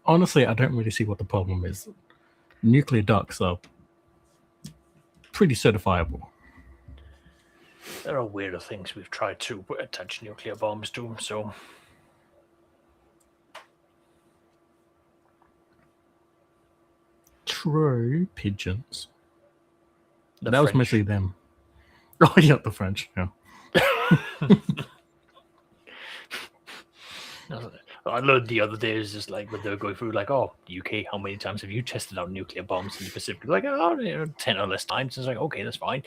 honestly, I don't really see what the problem is. Nuclear ducks are pretty certifiable. There are weirder things we've tried to attach nuclear bombs to, so... True, pigeons. The That was French. mostly them. Oh, yeah, the French, yeah. I learned the other day is just like when they were going through like, oh, UK, how many times have you tested out nuclear bombs in the Pacific? Like, oh, 10 or less times. It's like, okay, that's fine.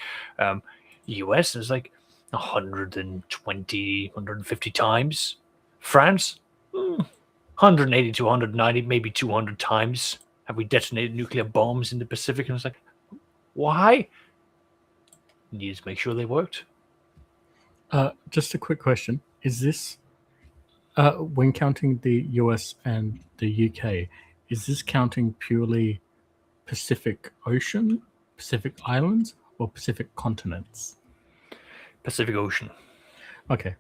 US is like 120, 150 times. France, 180 to 190, maybe 200 times have we detonated nuclear bombs in the Pacific. And it's like, why? Needed to make sure they worked. Just a quick question. Is this, when counting the US and the UK, is this counting purely Pacific Ocean, Pacific Islands, or Pacific continents? Pacific Ocean. Okay.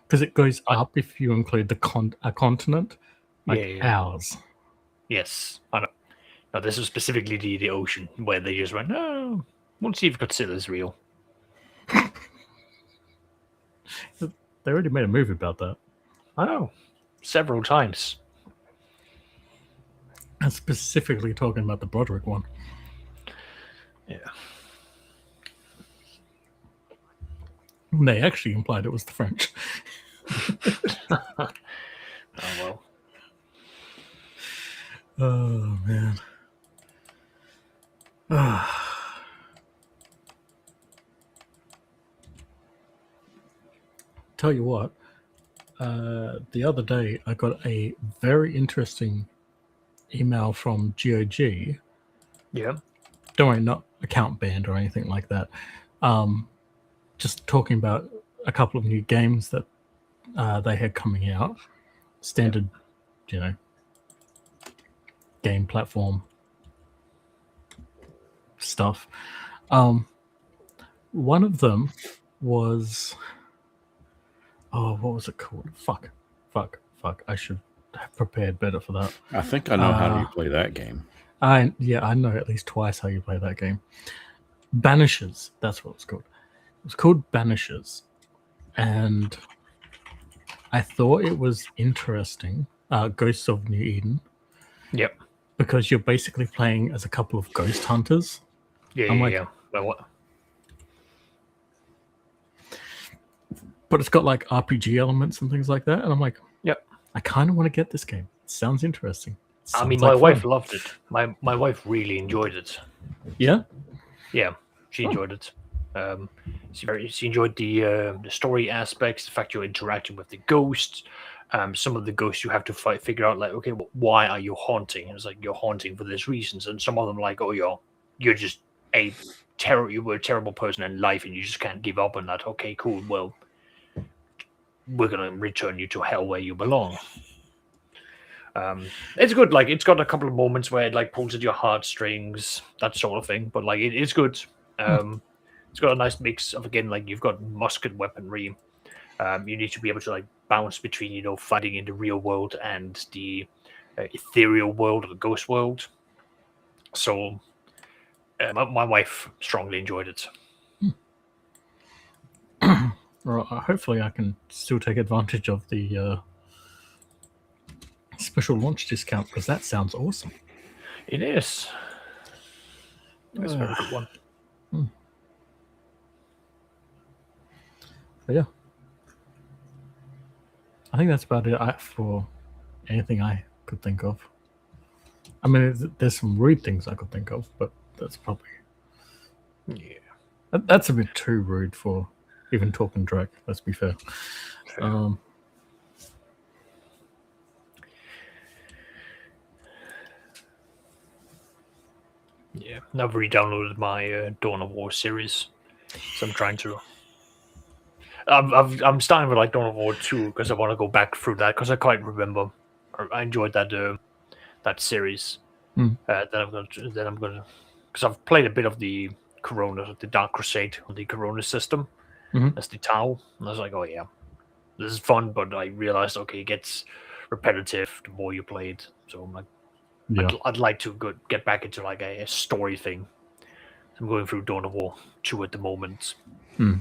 Because it goes up if you include a continent, like ours. Yes, I know. Now, this is specifically the ocean, where they just went, oh, we'll see if Godzilla's real. They already made a movie about that. I know. Several times. And specifically talking about the Broderick one. Yeah. They actually implied it was the French. Oh, well. Oh, man. Tell you what, the other day I got a very interesting email from GOG. Yeah. Don't worry, not account banned or anything like that. Just talking about a couple of new games that they had coming out. Standard, game platform stuff. One of them was... Oh, what was it called? Fuck. I should have prepared better for that. I think I know how you play that game. I know at least twice how you play that game. Banishers, that's what it's called. It was called Banishers. And I thought it was interesting. Ghosts of New Eden. Yep. Because you're basically playing as a couple of ghost hunters. Yeah. Well, what? But it's got like RPG elements and things like that. And I'm like, yep. I kind of want to get this game. It sounds interesting. My wife loved it. My wife really enjoyed it. Yeah? Yeah, she enjoyed it. She enjoyed the story aspects, the fact you're interacting with the ghosts. Some of the ghosts you have to figure out, like, okay, well, why are you haunting? And it's like, you're haunting for this reasons. And some of them like, oh, you're just you were a terrible person in life and you just can't give up on that. Okay, cool. Well, we're going to return you to hell where you belong. It's good. Like, it's got a couple of moments where it like pulls at your heartstrings, that sort of thing. But like, it's good. It's got a nice mix of, again, like, you've got musket weaponry. You need to be able to like bounce between, fighting in the real world and the ethereal world or the ghost world. So, my wife strongly enjoyed it. Well, hopefully I can still take advantage of the special launch discount, because that sounds awesome. It is. That's a very good one. But yeah. I think that's about it for anything I could think of. I mean, there's some rude things I could think of, but that's probably... Yeah. That's a bit too rude for even Talkin Drek, let's be fair. Yeah, I've re-downloaded my Dawn of War series, so I'm trying to... I'm starting with like Dawn of War 2 because I want to go back through that because I quite remember. I enjoyed that series. Then I'm gonna because I've played a bit of the Corona, the Dark Crusade on the Corona system. That's the Tau, and I was like, oh yeah, this is fun. But I realized, okay, it gets repetitive the more you play it. So I'm like, Yeah. I'd like to get back into like a story thing. I'm going through Dawn of War 2 at the moment. Hmm.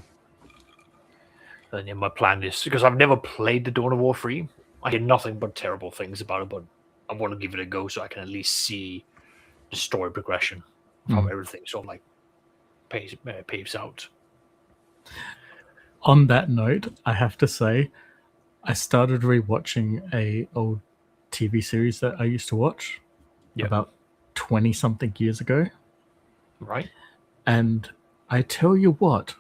And then my plan is, because I've never played the Dawn of War 3, I hear nothing but terrible things about it, but I want to give it a go so I can at least see the story progression of how everything sort of like paves out. On that note, I have to say, I started rewatching a old TV series that I used to watch about 20-something years ago. Right? And I tell you what,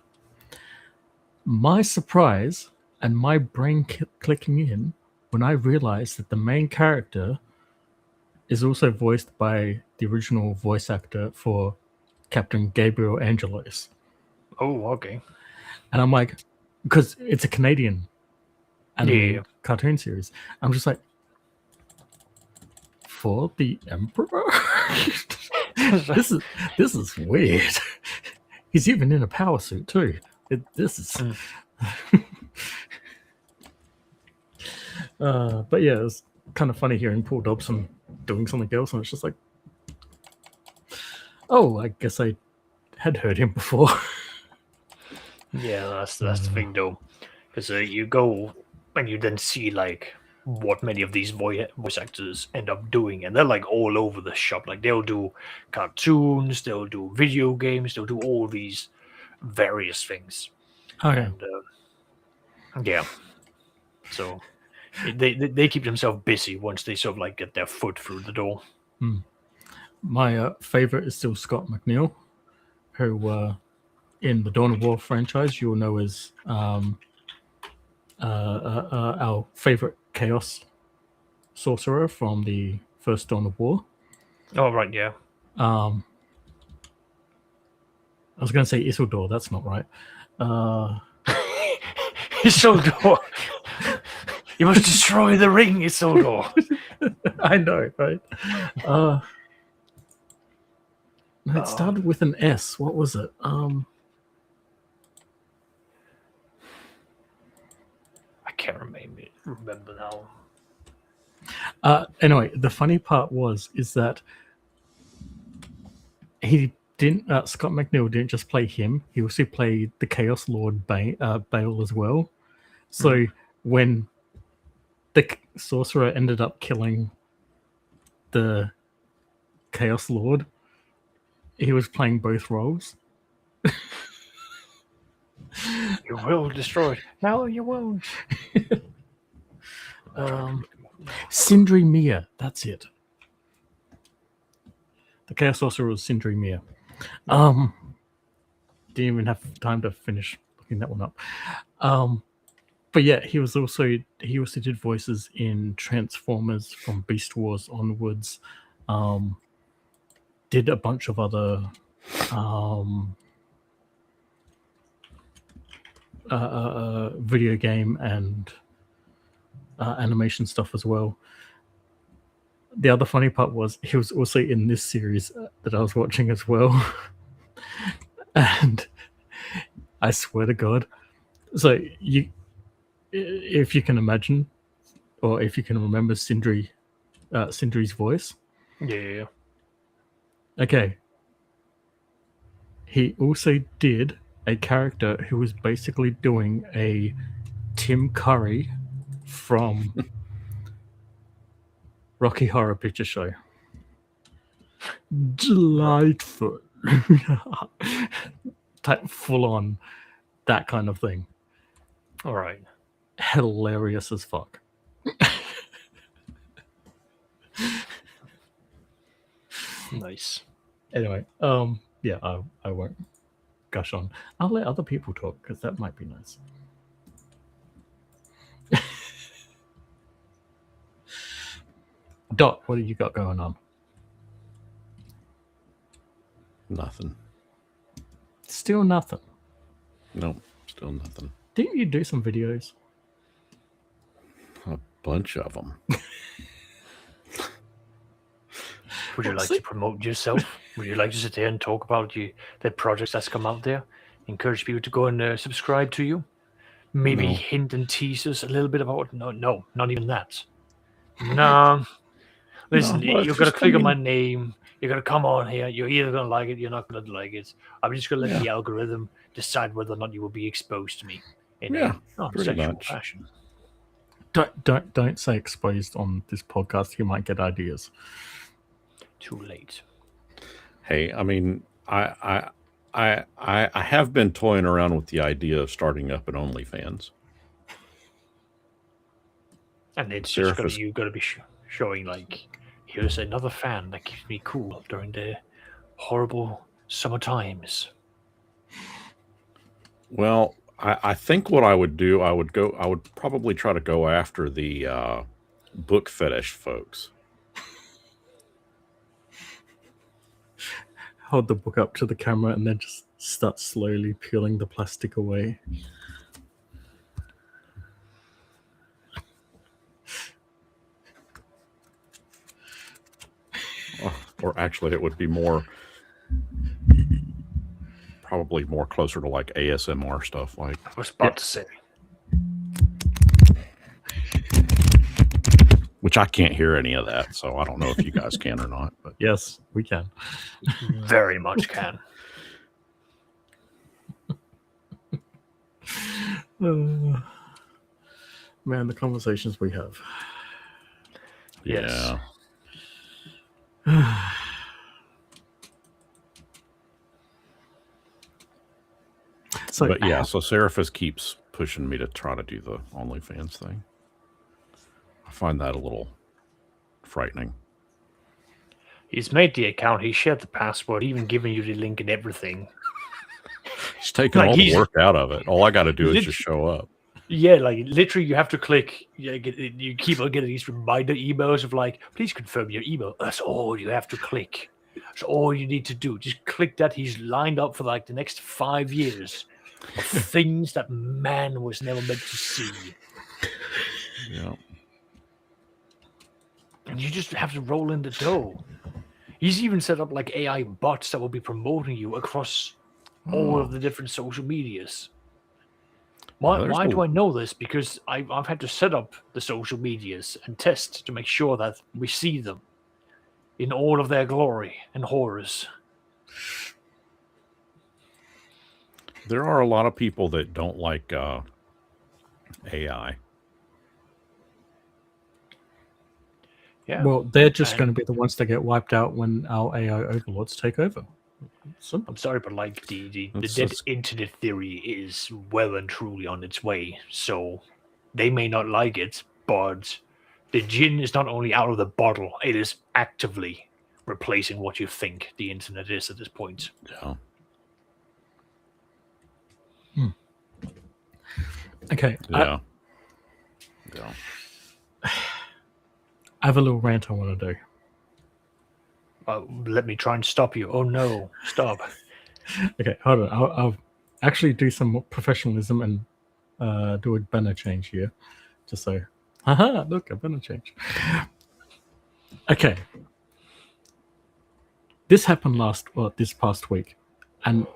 my surprise and my brain clicking in when I realized that the main character is also voiced by the original voice actor for Captain Gabriel Angelos. Oh, okay. And I'm like, because it's a Canadian animated cartoon series. I'm just like, for the Emperor? this is weird. He's even in a power suit too. This is but yeah, it's kind of funny hearing Paul Dobson doing something else, and it's just like, oh, I guess I had heard him before. Yeah, that's the thing though, because you go and you then see like what many of these voice actors end up doing, and they're like all over the shop. Like they'll do cartoons, they'll do video games, they'll do all these various things. Okay. And yeah, so they keep themselves busy once they sort of like get their foot through the door. My favorite is still Scott McNeil, who in the Dawn of War franchise you'll know as our favorite Chaos sorcerer from the first Dawn of War. Oh right, yeah. I was going to say Isildur. That's not right. Isildur. You must destroy the ring, Isildur. I know, right? It started with an S. What was it? I can't remember now. Anyway, the funny part is that he didn't. Scott McNeil didn't just play him; he also played the Chaos Lord Bale as well. So when the sorcerer ended up killing the Chaos Lord, he was playing both roles. You will destroy. No, you won't. Sindri Mia, that's it. The Chaos Sorcerer was Sindri Mia. Didn't even have time to finish looking that one up. But yeah, he also did voices in Transformers from Beast Wars onwards. Did a bunch of other video game and animation stuff as well. The other funny part was he was also in this series that I was watching as well. And I swear to God, so if you can imagine, or if you can remember Sindri's voice. Yeah. Okay. He also did a character who was basically doing a Tim Curry from Rocky Horror Picture Show. Delightful. Type full on that kind of thing. All right. Hilarious as fuck. Nice. Anyway, yeah, I won't gush on. I'll let other people talk because that might be nice. Dot, what have you got going on? Nothing. Still nothing. Nope, still nothing. Didn't you do some videos? A bunch of them. Would you like to promote yourself? Would you like to sit there and talk about the projects that's come out there? Encourage people to go and subscribe to you? Maybe hint and tease us a little bit about... No, not even that. No. Listen, No, well, you're it's gonna just, click on my name. You're gonna come on here. You're either gonna like it, you're not gonna like it. I'm just gonna let Yeah. the algorithm decide whether or not you will be exposed to me in Yeah, a pretty non-sexual much. fashion. Don't say exposed on this podcast. You might get ideas. Too late. Hey, I mean, I have been toying around with the idea of starting up an OnlyFans. And it's just Seraph gonna is you gotta be showing like, here's another fan that keeps me cool during the horrible summer times. well. I think what I would do, I would probably try to go after the book fetish folks. Hold the book up to the camera and then just start slowly peeling the plastic away. Or actually, it would be probably more closer to like ASMR stuff. Like, I was about to say. which I can't hear any of that, so I don't know if you guys can or not. But Yes, we can. Very much can. Man, the conversations we have. Yes. yeah, So, but yeah, so Seraphis keeps pushing me to try to do the OnlyFans thing. I find that a little frightening. He's made the account, he shared the password, even given you the link and everything. He's taking Like, all the he's- work out of it. All I got to do is Lit- just show up. Yeah, like literally you have to click, you keep on getting these reminder emails of like, please confirm your email. That's all you have to click. That's all you need to do. Just click that. He's lined up for like the next 5 years of things that man was never meant to see. Yeah. And you just have to roll in the dough. He's even set up like AI bots that will be promoting you across all of the different social medias. Why do I know this? Because I've had to set up the social medias and test to make sure that we see them in all of their glory and horrors. There are a lot of people that don't like AI. Yeah. well, they're just And- going to be the ones that get wiped out when our AI overlords take over. Simple. I'm sorry, but like the That's- dead that's- internet theory is well and truly on its way. So they may not like it, but the gin is not only out of the bottle, it is actively replacing what you think the internet is at this point. Yeah. Okay, Yeah. Yeah. I have a little rant I want to do. Let me try and stop you. Oh no, stop. Okay, hold on. I'll actually do some more professionalism and do a banner change here. Just so, haha, look, a banner change. Okay. This happened this past week, and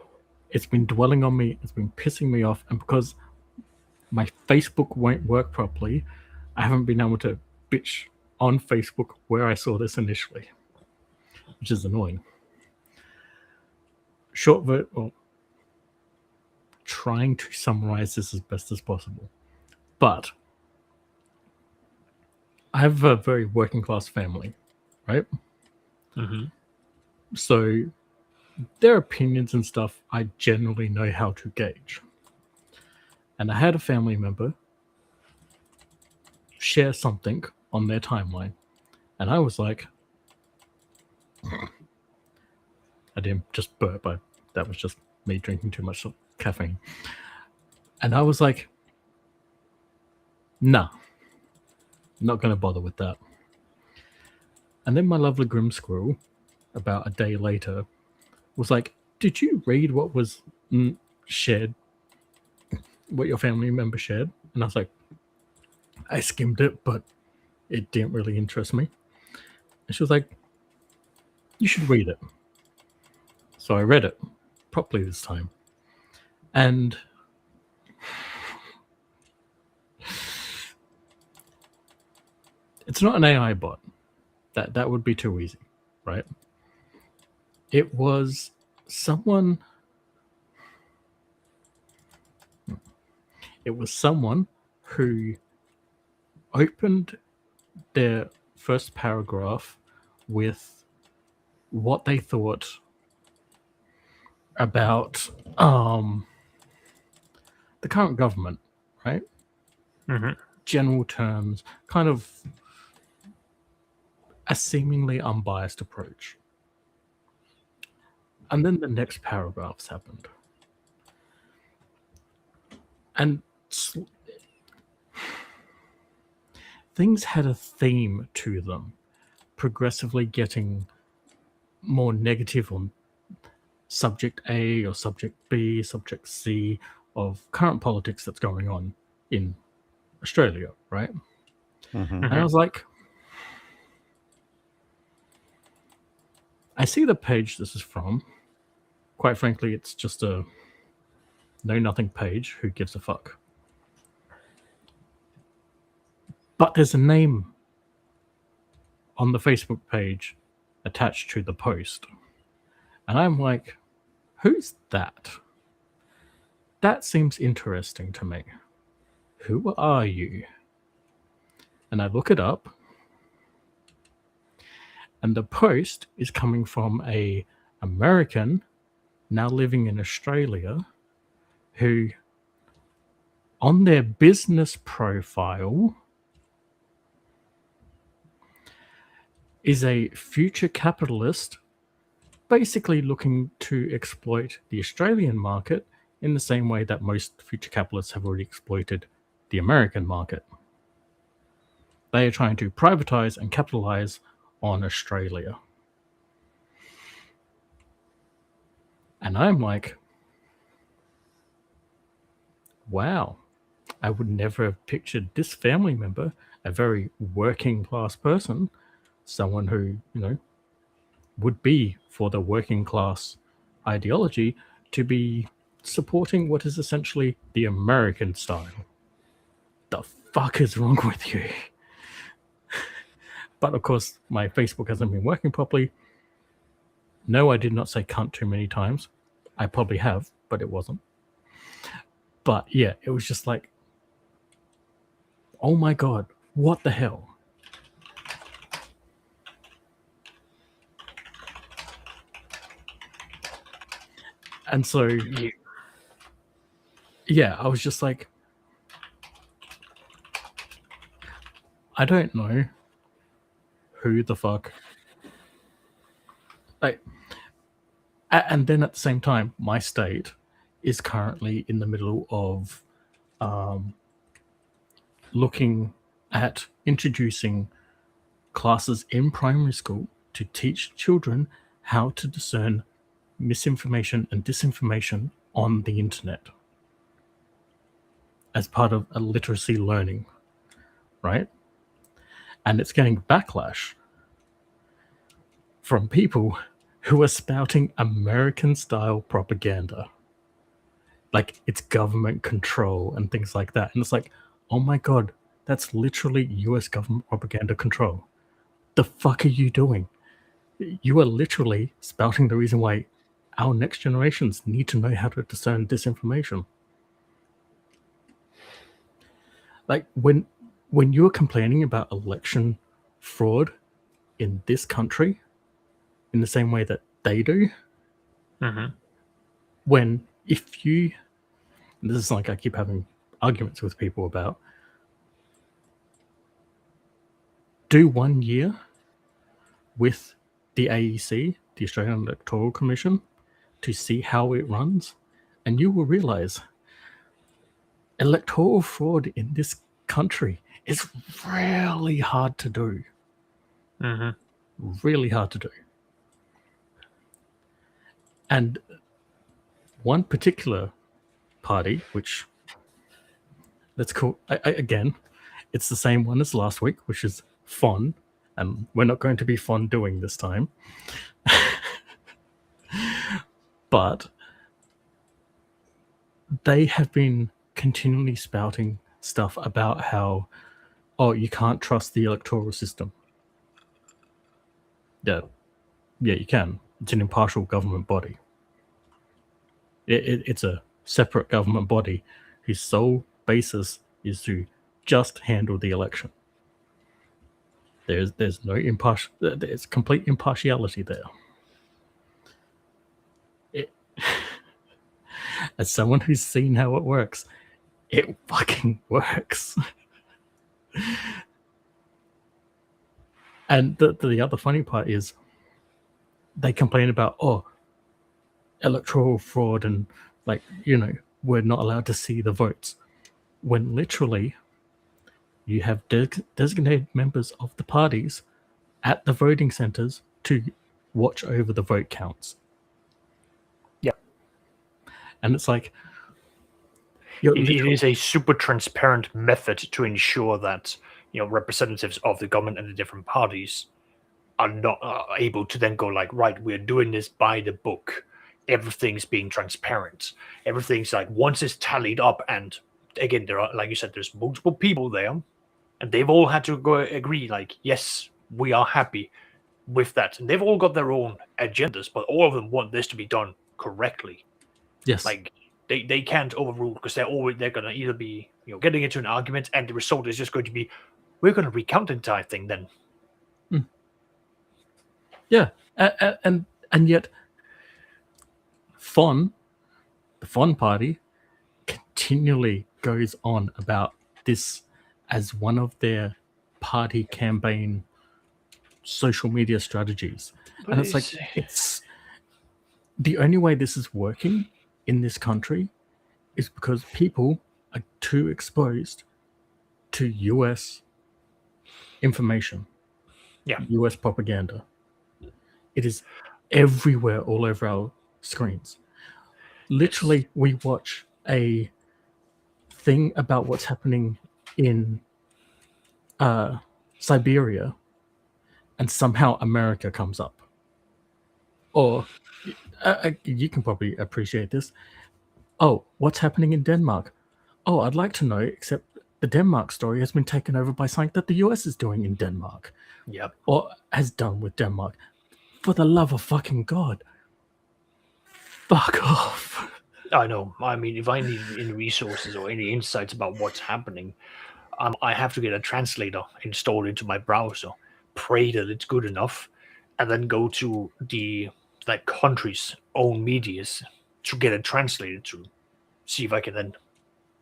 it's been dwelling on me. It's been pissing me off, and because my Facebook won't work properly, I haven't been able to bitch on Facebook where I saw this initially, which is annoying. Trying to summarize this as best as possible, but I have a very working class family, right? Mm-hmm. So their opinions and stuff I generally know how to gauge. And I had a family member share something on their timeline, and I was like, I didn't just burp, that was just me drinking too much caffeine. And I was like, nah, not going to bother with that. And then my lovely Grim Squirrel, about a day later, was like, did you read what was shared, what your family member shared? And I was like, I skimmed it, but it didn't really interest me. And she was like, you should read it. So I read it properly this time. And it's not an AI bot. That would be too easy, right? It was someone. It was someone who opened their first paragraph with what they thought about the current government, right? Mm-hmm. General terms, kind of a seemingly unbiased approach. And then the next paragraphs happened. And things had a theme to them, progressively getting more negative on subject A or subject B, subject C of current politics that's going on in Australia, right? Mhm. And I was like, I see the page this is from. Quite frankly, it's just a know-nothing page. Who gives a fuck? But there's a name on the Facebook page attached to the post. And I'm like, who's that? That seems interesting to me. Who are you? And I look it up. And the post is coming from a American now living in Australia who on their business profile is a future capitalist basically looking to exploit the Australian market in the same way that most future capitalists have already exploited the American market. They are trying to privatize and capitalize on Australia. And I'm like, wow, I would never have pictured this family member, a very working class person, someone who, would be for the working class ideology, to be supporting what is essentially the American style. The fuck is wrong with you? But of course, my Facebook hasn't been working properly. No, I did not say cunt too many times. I probably have, but it wasn't. But yeah, it was just like, oh my god, what the hell? And so, yeah, I was just like, I don't know who the fuck. Like, and then at the same time, my state is currently in the middle of looking at introducing classes in primary school to teach children how to discern misinformation and disinformation on the internet as part of a literacy learning, right? And it's getting backlash from people who are spouting American-style propaganda. Like it's government control and things like that. And it's like, oh my god, that's literally US government propaganda control. The fuck are you doing? You are literally spouting the reason why our next generations need to know how to discern disinformation. Like when you are complaining about election fraud in this country in the same way that they do, when if you, this is like I keep having arguments with people about, do 1 year with the AEC, the Australian Electoral Commission, to see how it runs, and you will realize electoral fraud in this country is really hard to do. Really hard to do. And one particular party, which let's call, again, it's the same one as last week, which is FON, and we're not going to be FON doing this time. But they have been continually spouting stuff about how, oh, you can't trust the electoral system. Yeah, you can. It's an impartial government body. It's a separate government body whose sole basis is to just handle the election. There's no impartial. There's complete impartiality there. It, as someone who's seen how it works, it fucking works. And the other funny part is they complain about, electoral fraud and, like, we're not allowed to see the votes. When literally you have designated members of the parties at the voting centers to watch over the vote counts. Yeah. And it's like, it is a super transparent method to ensure that representatives of the government and the different parties are not able to then go like, right, we're doing this by the book. Everything's being transparent. Everything's like, once it's tallied up, and again, there are, like you said, there's multiple people there, and they've all had to go agree, like, yes, we are happy with that. And they've all got their own agendas, but all of them want this to be done correctly. Yes. Like, they can't overrule, because they're going to either be getting into an argument, and the result is just going to be, we're going to recount the entire thing then. Yeah, and yet the Fon party continually goes on about this as one of their party campaign social media strategies. And it's like, it's the only way this is working in this country is because people are too exposed to US information, US propaganda. It is everywhere, all over our screens. Literally, we watch a thing about what's happening in Siberia, and somehow America comes up. Or you can probably appreciate this. Oh, what's happening in Denmark? Oh, I'd like to know, except the Denmark story has been taken over by something that the US is doing in Denmark. Yep. Or has done with Denmark. For the love of fucking God. Fuck off. I know. I mean, if I need any resources or any insights about what's happening, I have to get a translator installed into my browser, pray that it's good enough, and then go to the country's own medias to get it translated to see if I can then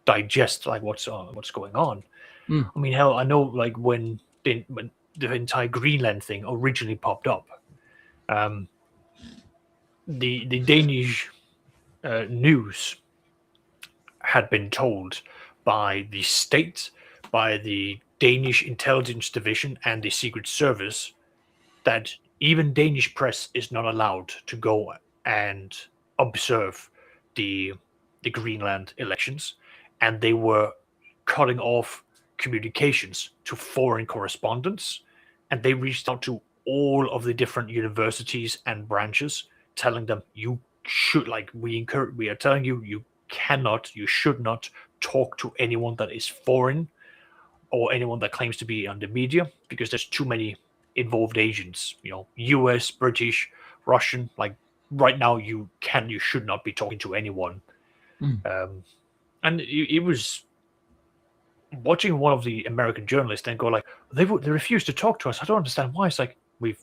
digest what's going on. Mm. I mean, hell, I know when the entire Greenland thing originally popped up, the Danish news had been told by the state, by the Danish intelligence division and the Secret Service, that even Danish press is not allowed to go and observe the Greenland elections, and they were cutting off communications to foreign correspondents, and they reached out to all of the different universities and branches, telling them, you should, we are telling you, you should not talk to anyone that is foreign or anyone that claims to be on the media, because there's too many involved agents, US, British, Russian. Right now, you should not be talking to anyone. And it was watching one of the American journalists then go they refuse to talk to us. I don't understand why. It's like, we've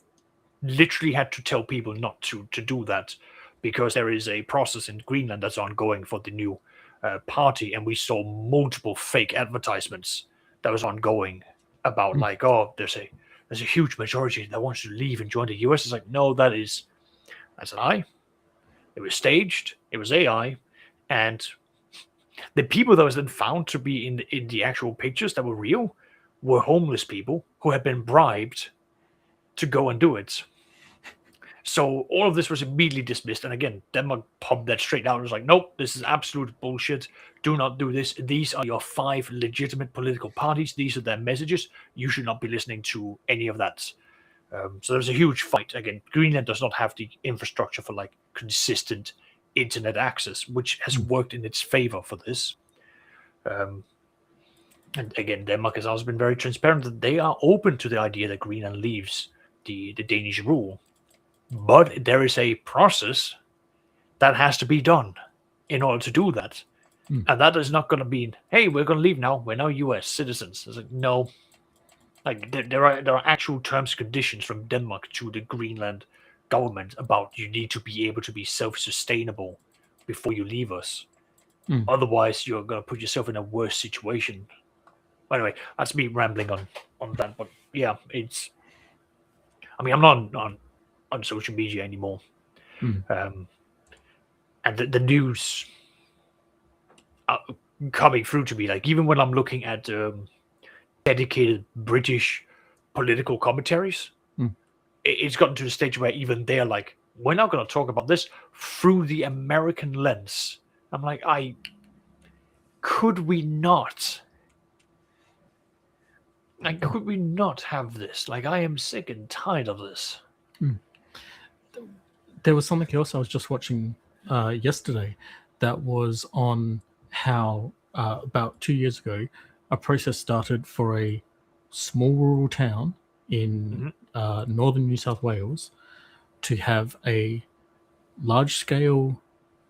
literally had to tell people not to do that, because there is a process in Greenland that's ongoing for the new party, and we saw multiple fake advertisements that was ongoing about there's a huge majority that wants to leave and join the US. It's like, no, that's an lie. It was staged. It was AI, and the people that was then found to be in the actual pictures that were real were homeless people who had been bribed to go and do it. So all of this was immediately dismissed. And again, Denmark pumped that straight out. It was like, nope, this is absolute bullshit. Do not do this. These are your 5 legitimate political parties. These are their messages. You should not be listening to any of that. So there's a huge fight. Again, Greenland does not have the infrastructure for consistent internet access, which has worked in its favor for this. And again, Denmark has also been very transparent that they are open to the idea that Greenland leaves the Danish rule. But there is a process that has to be done in order to do that. And that is not going to be, hey, we're going to leave now. We're now U.S. citizens. It's like, no. Like there are actual terms and conditions from Denmark to the Greenland government about you need to be able to be self-sustainable before you leave us. Otherwise, you're going to put yourself in a worse situation. Anyway, that's me rambling on that. But yeah, it's. I mean, I'm not on social media anymore, and the news coming through to me, like even when I'm looking at dedicated British political commentaries, it's gotten to the stage where even they're like, we're not going to talk about this through the American lens. I'm like, could we not? Like, could we not have this? Like, I am sick and tired of this. There was something else I was just watching yesterday that was on how about 2 years ago, a process started for a small rural town in northern New South Wales to have a large-scale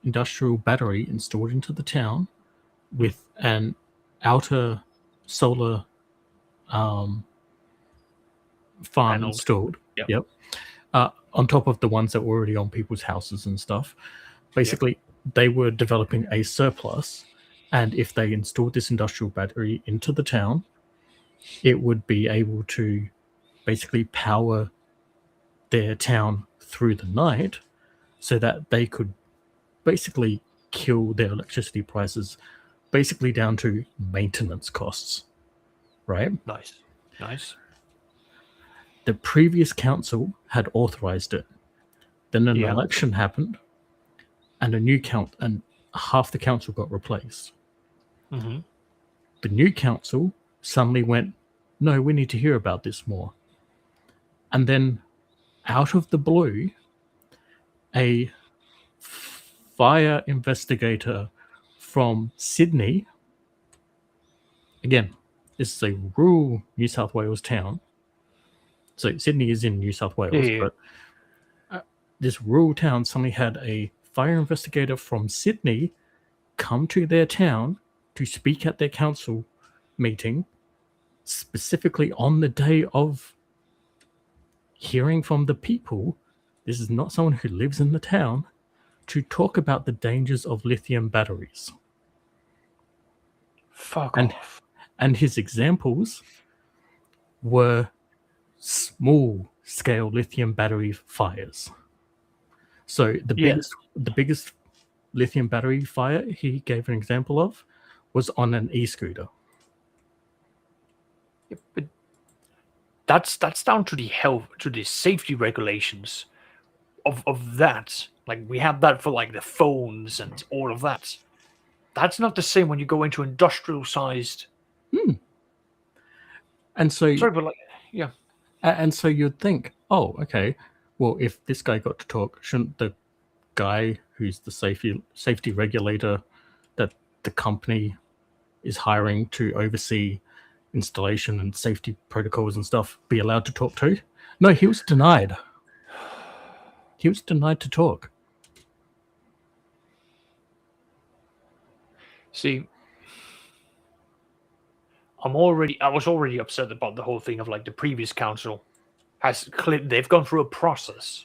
industrial battery installed into the town with an outer solar farm Panels. installed. Yep. On top of the ones that were already on people's houses and stuff. Basically, they were developing a surplus, and if they installed this industrial battery into the town, it would be able to basically power their town through the night so that they could basically kill their electricity prices basically down to maintenance costs, right? Nice. The previous council had authorized it. Then an election happened, and and half the council got replaced. The new council suddenly went, no, we need to hear about this more. And then out of the blue, a fire investigator from Sydney, again, this is a rural New South Wales town. So Sydney is in New South Wales, but this rural town suddenly had a fire investigator from Sydney come to their town to speak at their council meeting, specifically on the day of hearing from the people. This is not someone who lives in the town, to talk about the dangers of lithium batteries. Fuck off. And his examples were small scale lithium battery fires. So the biggest lithium battery fire he gave an example of was on an e-scooter. Yeah, but that's down to the safety regulations of that. Like we have that for like the phones and all of that. That's not the same when you go into industrial sized. And so sorry, but like yeah. And so you'd think, oh, okay, well, if this guy got to talk, shouldn't the guy who's the safety regulator that the company is hiring to oversee installation and safety protocols and stuff be allowed to talk too? No, he was denied. He was denied to talk. See, I was already upset about the whole thing of like the previous council they've gone through a process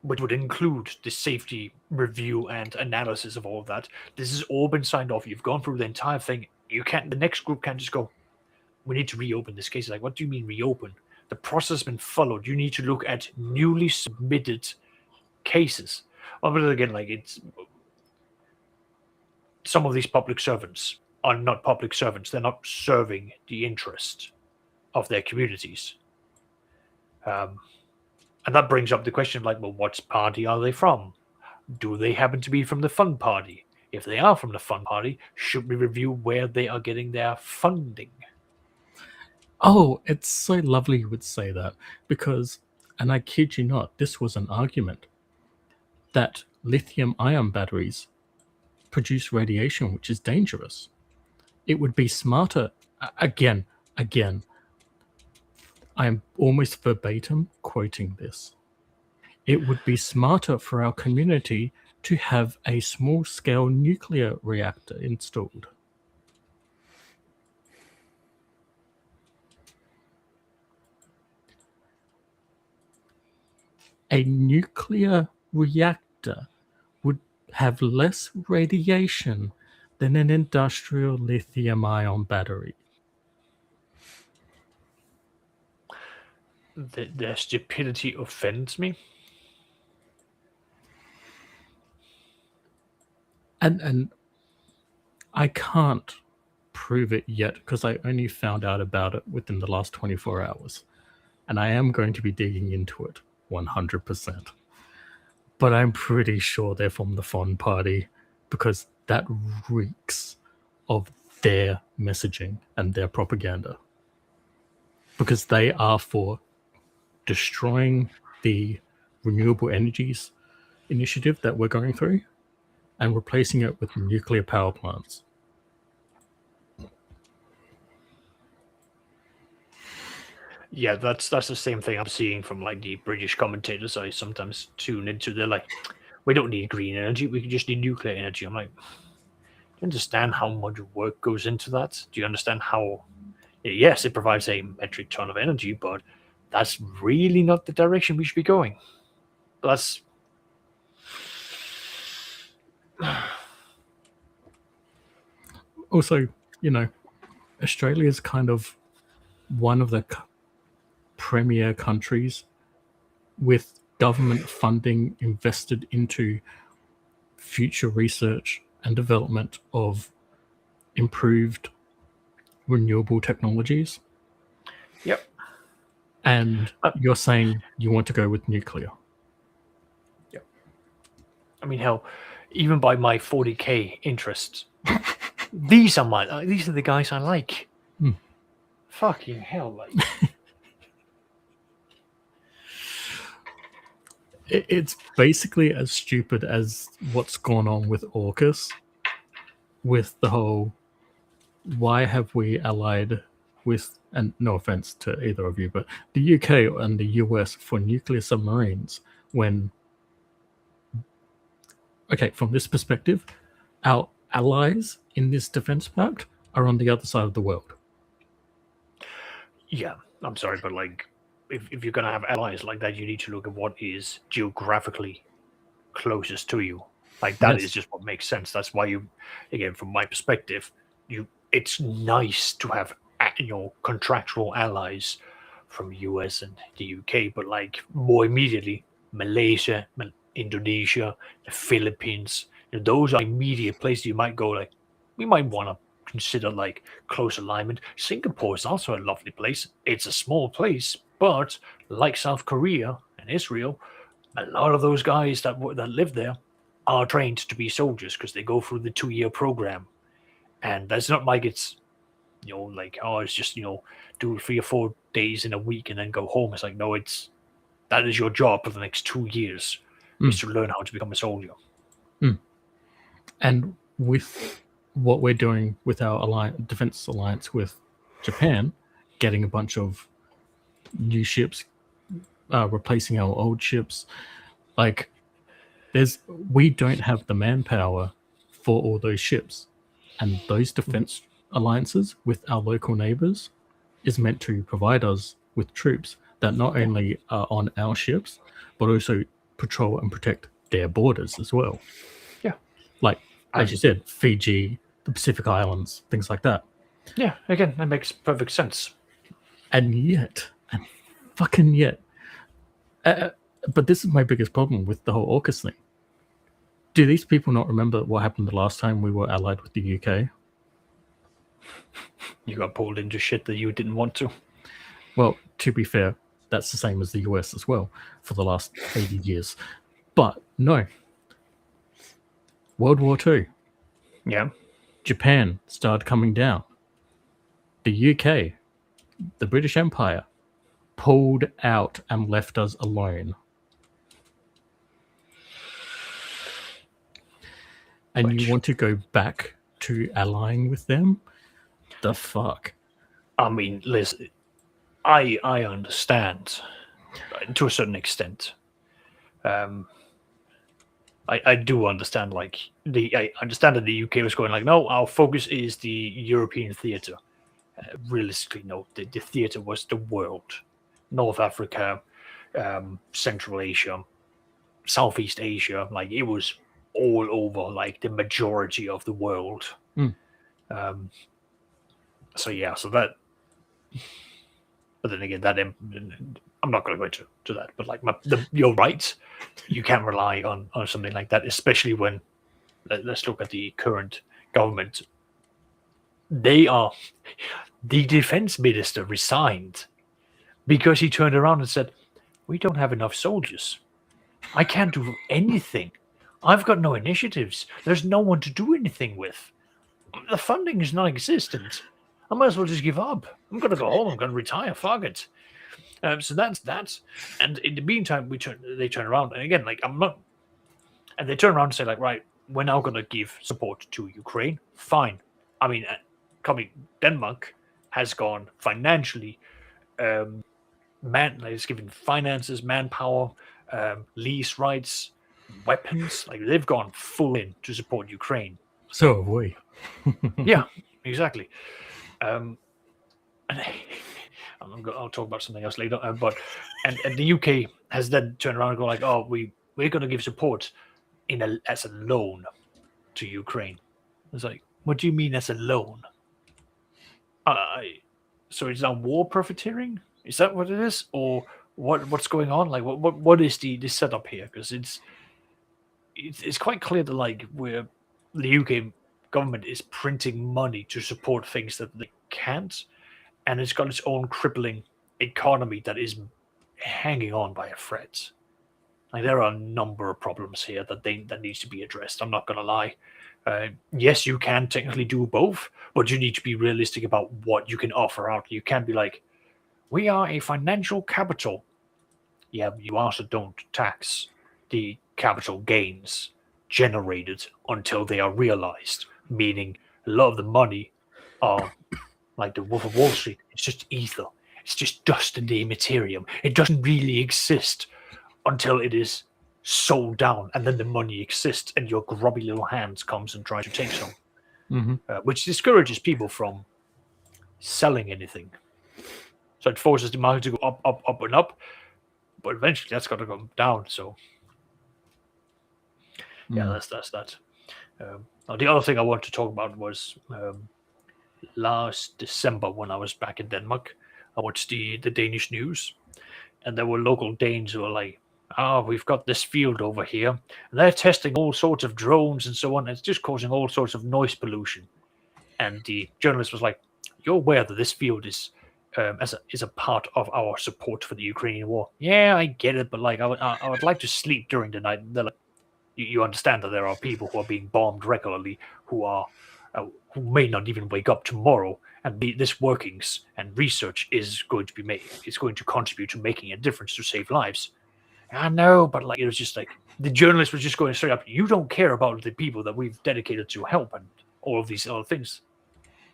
which would include the safety review and analysis of all of that. This has all been signed off. You've gone through the entire thing. The next group can't just go, we need to reopen this case. Like, what do you mean reopen? The process has been followed. You need to look at newly submitted cases. But again, like it's some of these public servants are not public servants. They're not serving the interest of their communities. And that brings up the question of like, well, what party are they from? Do they happen to be from the Fun Party? If they are from the Fun Party, should we review where they are getting their funding? Oh, it's so lovely you would say that, because, and I kid you not, this was an argument that lithium-ion batteries produce radiation, which is dangerous. It would be smarter, again, I'm almost verbatim quoting this. It would be smarter for our community to have a small-scale nuclear reactor installed. A nuclear reactor would have less radiation than an industrial lithium-ion battery. Their stupidity offends me. And I can't prove it yet because I only found out about it within the last 24 hours. And I am going to be digging into it 100%. But I'm pretty sure they're from the Fun Party because that reeks of their messaging and their propaganda. Because they are for destroying the renewable energies initiative that we're going through and replacing it with nuclear power plants. Yeah, that's the same thing I'm seeing from like the British commentators I sometimes tune into. They're like, we don't need green energy, we just need nuclear energy. I'm like, do you understand how much work goes into that? Do you understand how yes, it provides a metric ton of energy, but that's really not the direction we should be going. That's Also, Australia is kind of one of the premier countries with government funding invested into future research and development of improved renewable technologies. Yep. And you're saying you want to go with nuclear. Yep. I mean, hell, even by my 40k interests, these are the guys I like. Fucking hell, like. It's basically as stupid as what's gone on with AUKUS, with the whole, why have we allied with, and no offense to either of you, but the UK and the US for nuclear submarines when, okay, from this perspective, our allies in this defense pact are on the other side of the world. Yeah, I'm sorry, but like, if you're gonna have allies like that, you need to look at what is geographically closest to you. Like that is Yes. just what makes sense. That's why again, from my perspective, it's nice to have contractual allies from US and the UK, but like more immediately, Malaysia, Indonesia, the Philippines, those are immediate places you might go. Like we might want to consider like close alignment. Singapore is also a lovely place. It's a small place, but like South Korea and Israel, a lot of those guys that live there are trained to be soldiers because they go through the 2-year program, and that's not like it's like, oh, it's just do 3 or 4 days in a week and then go home. It's like, no, that is your job for the next 2 years is to learn how to become a soldier. And with what we're doing with our defense alliance with Japan, getting a bunch of new ships, replacing our old ships, like we don't have the manpower for all those ships, and those defense alliances with our local neighbors is meant to provide us with troops that not only are on our ships but also patrol and protect their borders as well. Yeah, like as you said, Fiji, the Pacific Islands, things like that. Yeah, again, that makes perfect sense. And fucking yet, but this is my biggest problem with the whole AUKUS thing. Do these people not remember what happened the last time we were allied with the UK? You got pulled into shit that you didn't want to. Well, to be fair, that's the same as the US as well for the last 80 years. But no. World War II. Yeah. Japan started coming down. The UK, the British Empire, pulled out and left us alone. And you want to go back to allying with them? The fuck? I mean, listen, I understand to a certain extent. I do understand. Like I understand that the UK was going like, no, our focus is the European theatre. Realistically, no, the theatre was the world, North Africa, Central Asia, Southeast Asia. Like it was all over, like the majority of the world. Mm. So yeah, so that. But then again, that I'm not going to go into that. But like you're right, you can't rely on something like that, especially when let's look at the current government. The defense minister resigned because he turned around and said, "We don't have enough soldiers. I can't do anything. I've got no initiatives. There's no one to do anything with. The funding is non-existent. I might as well just give up. I'm going to go home. I'm going to retire. Fuck it." So that's that. And in the meantime, they turn around, and again, like I'm not, and they turn around and say like, right, we're now going to give support to Ukraine. Fine. I mean, Denmark has gone financially, it's given finances, manpower, lease rights, weapons. Like they've gone full in to support Ukraine. So have we. Yeah, exactly. I'll talk about something else later. But the UK has then turned around and go like, oh, we're going to give support as a loan to Ukraine. It's like, what do you mean as a loan? So it's now war profiteering? Is that what it is, or what's going on? Like, what is the setup here? Because it's quite clear that like where the UK government is printing money to support things that they can't, and it's got its own crippling economy that is hanging on by a thread. Like there are a number of problems here that needs to be addressed. I'm not going to lie. Yes, you can technically do both, but you need to be realistic about what you can offer out. You can't be like, we are a financial capital. Yeah, you also don't tax the capital gains generated until they are realized, meaning a lot of the money are like the Wolf of Wall Street. It's just ether. It's just dust in the immaterium. It doesn't really exist until it is sold down, and then the money exists, and your grubby little hands comes and tries to take some, which discourages people from selling anything. So it forces the market to go up, up, up, and up, but eventually that's got to come down. So yeah, that's that. Now the other thing I wanted to talk about was last December when I was back in Denmark. I watched the Danish news, and there were local Danes who were like, "Oh, we've got this field over here, and they're testing all sorts of drones and so on. And it's just causing all sorts of noise pollution." And the journalist was like, "You're aware that this field is a part of our support for the Ukrainian war?" "Yeah, I get it, but like I would like to sleep during the night." And they're like, "You understand that there are people who are being bombed regularly who may not even wake up tomorrow, and this workings and research is going to be made. It's going to contribute to making a difference to save lives." "I know, but like it was just like the journalist was just going straight up. You don't care about the people that we've dedicated to help and all of these other things."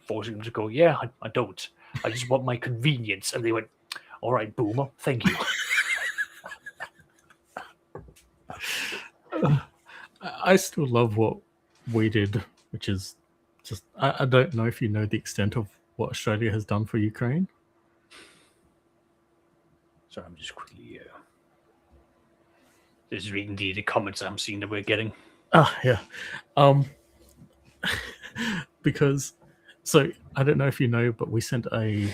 Forcing them to go, "Yeah, I don't. I just want my convenience." And they went, "All right, boomer, thank you." I still love what we did, which is just I don't know if you know the extent of what Australia has done for Ukraine. So I'm just quickly just reading the comments I'm seeing that we're getting. Yeah. Because so I don't know if you know, but we sent a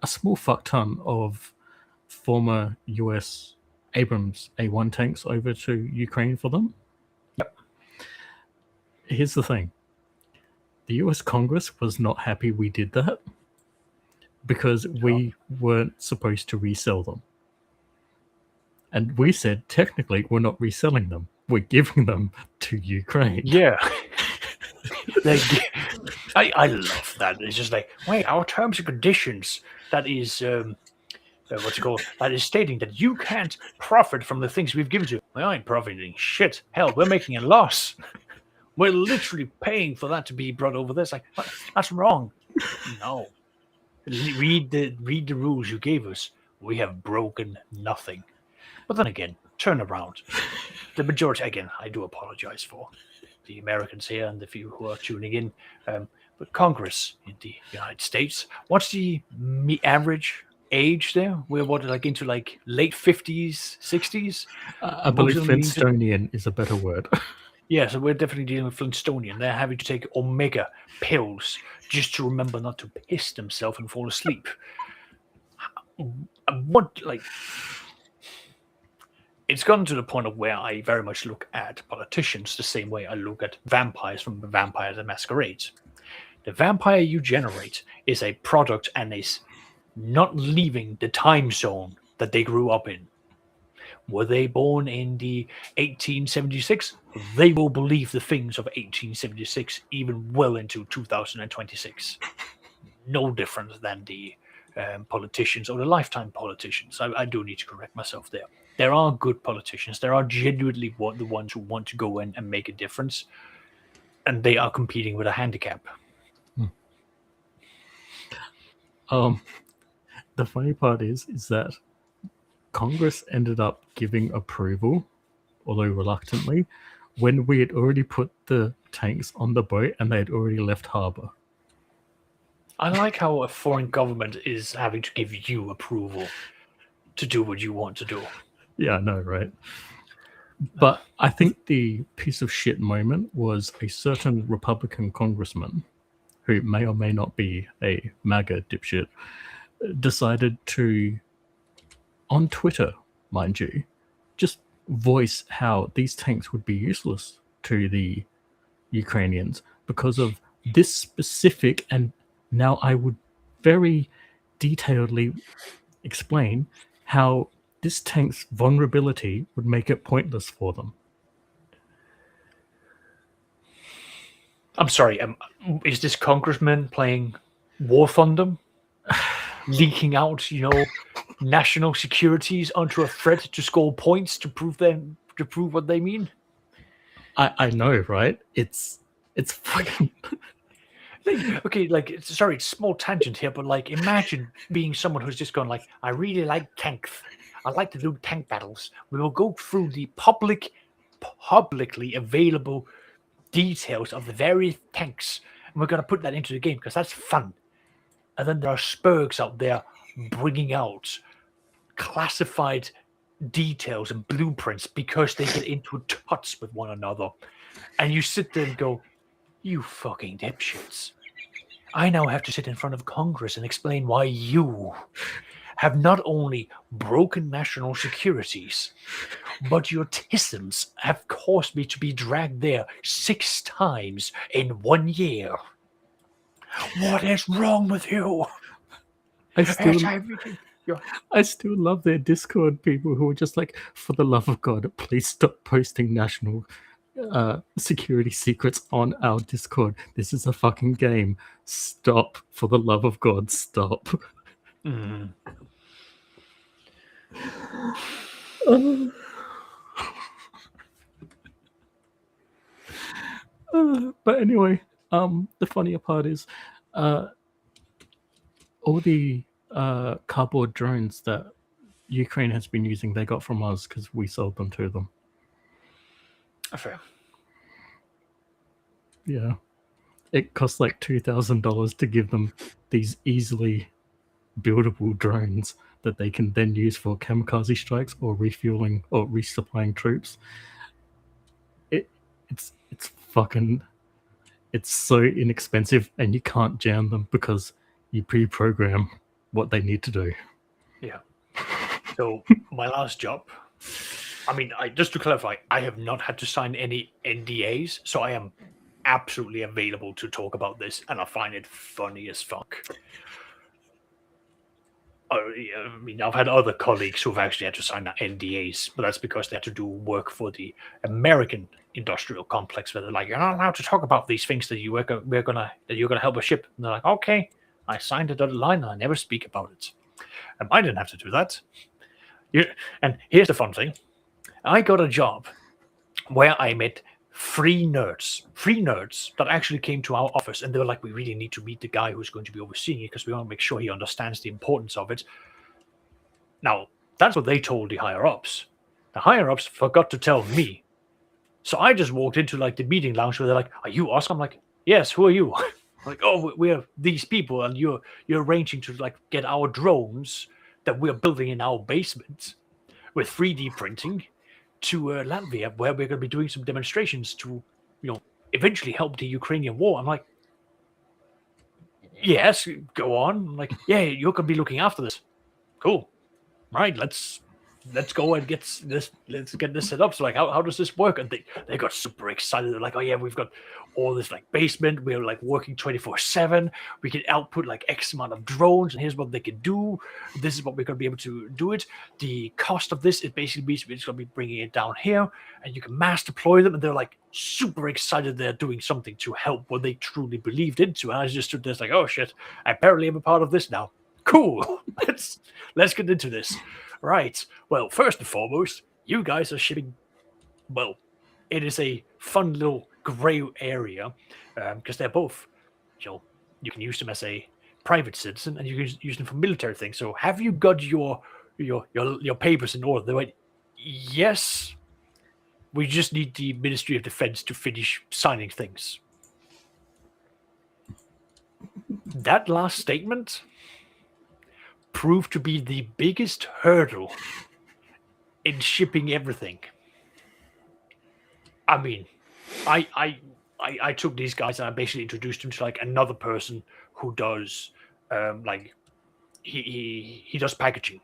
small fuck ton of former US Abrams A1 tanks over to Ukraine for them. Yep. Here's the thing. The US Congress was not happy we did that because we weren't supposed to resell them. And we said, technically, we're not reselling them. We're giving them to Ukraine. Yeah. I love that. It's just like, wait, our terms and conditions, that is, what's it called? That is stating that you can't profit from the things we've given you. Well, I ain't profiting shit. Hell, we're making a loss. We're literally paying for that to be brought over this. Like, that's wrong. No. Read the rules you gave us. We have broken nothing. But then again, turn around. The majority, again, I do apologize for the Americans here and the few who are tuning in. But Congress in the United States, what's the average age there? We're like into like late 50s, 60s? I believe Most of them need to- Flintstonian is a better word. Yeah, so we're definitely dealing with Flintstonian. They're having to take omega pills just to remember not to piss themselves and fall asleep. What, like, it's gotten to the point of where I very much look at politicians the same way I look at vampires from Vampire the Masquerade. The vampire you generate is a product and is not leaving the time zone that they grew up in. Were they born in the 1876? They will believe the things of 1876 even well into 2026. No different than the politicians or the lifetime politicians. I do need to correct myself there. There are good politicians. There are genuinely the ones who want to go in and make a difference, and they are competing with a handicap. The funny part is that Congress ended up giving approval, although reluctantly, when we had already put the tanks on the boat and they had already left harbor. I like how a foreign government is having to give you approval to do what you want to do. Yeah, I know, right? But I think the piece of shit moment was a certain Republican congressman, who may or may not be a MAGA dipshit, decided to, on Twitter, mind you, just voice how these tanks would be useless to the Ukrainians because of this specific, and now I would very detailedly explain how this tank's vulnerability would make it pointless for them. I'm sorry, is this congressman playing War Thunder? Leaking out, national securities onto a threat to score points to prove what they mean? I know, right? It's fucking... Okay, sorry, it's a small tangent here, but imagine being someone who's just gone I really like tanks. I like to do tank battles. We will go through the publicly available details of the various tanks, and we're going to put that into the game because that's fun. And then there are spurgs out there bringing out classified details and blueprints because they get into touch with one another. And you sit there and go, you fucking dipshits. I now have to sit in front of Congress and explain why you have not only broken national securities, but your tisms have caused me to be dragged there 6 times in 1 year. What is wrong with you? I still love their Discord people who are just like, for the love of God, please stop posting national security secrets on our Discord. This is a fucking game. Stop. For the love of God, stop. Mm. But anyway, the funnier part is all the cardboard drones that Ukraine has been using, they got from us because we sold them to them. Fair. Yeah. It costs like $2,000 to give them these easily buildable drones that they can then use for kamikaze strikes or refueling or resupplying troops. It's fucking... It's so inexpensive, and you can't jam them because you pre-program what they need to do. Yeah. So my last job, just to clarify, I have not had to sign any NDAs, so I am absolutely available to talk about this, and I find it funny as fuck. I've had other colleagues who've actually had to sign NDAs, but that's because they had to do work for the American industrial complex, where they're like, "You're not allowed to talk about these things that you're gonna help us ship." And they're like, "Okay, I signed a dotted line, and I never speak about it." I didn't have to do that. And here's the fun thing: I got a job where I met Three nerds that actually came to our office, and they were like, we really need to meet the guy who's going to be overseeing it because we want to make sure he understands the importance of it. Now, that's what they told the higher-ups. The higher-ups forgot to tell me. So I just walked into like the meeting lounge where they're like, are you Oscar? I'm like, yes, who are you? Like, oh, we're these people, and you're arranging to like get our drones that we're building in our basement with 3D printing to Latvia, where we're going to be doing some demonstrations to, eventually help the Ukrainian war. I'm like, yes, go on. I'm like, yeah, you're going to be looking after this. Cool. Right, let's go and let's get this set up. So like, how does this work? And they got super excited. They're like, oh yeah, we've got all this like basement. We're like working 24/7. We can output like X amount of drones, and here's what they can do. This is what we're gonna be able to do it. The cost of this, it basically means we're just gonna be bringing it down here, and you can mass deploy them. And they're like super excited. They're doing something to help what they truly believed into. And I just stood there like, oh shit, I apparently am a part of this now. Cool. Let's get into this. Right. Well, first and foremost, you guys are shipping. Well, it is a fun little gray area because they're both, you can use them as a private citizen and you can use them for military things. So, have you got your papers in order? They went, yes. We just need the Ministry of Defense to finish signing things. That last statement proved to be the biggest hurdle in shipping everything. I mean, I took these guys and I basically introduced them to like another person who does like he does packaging.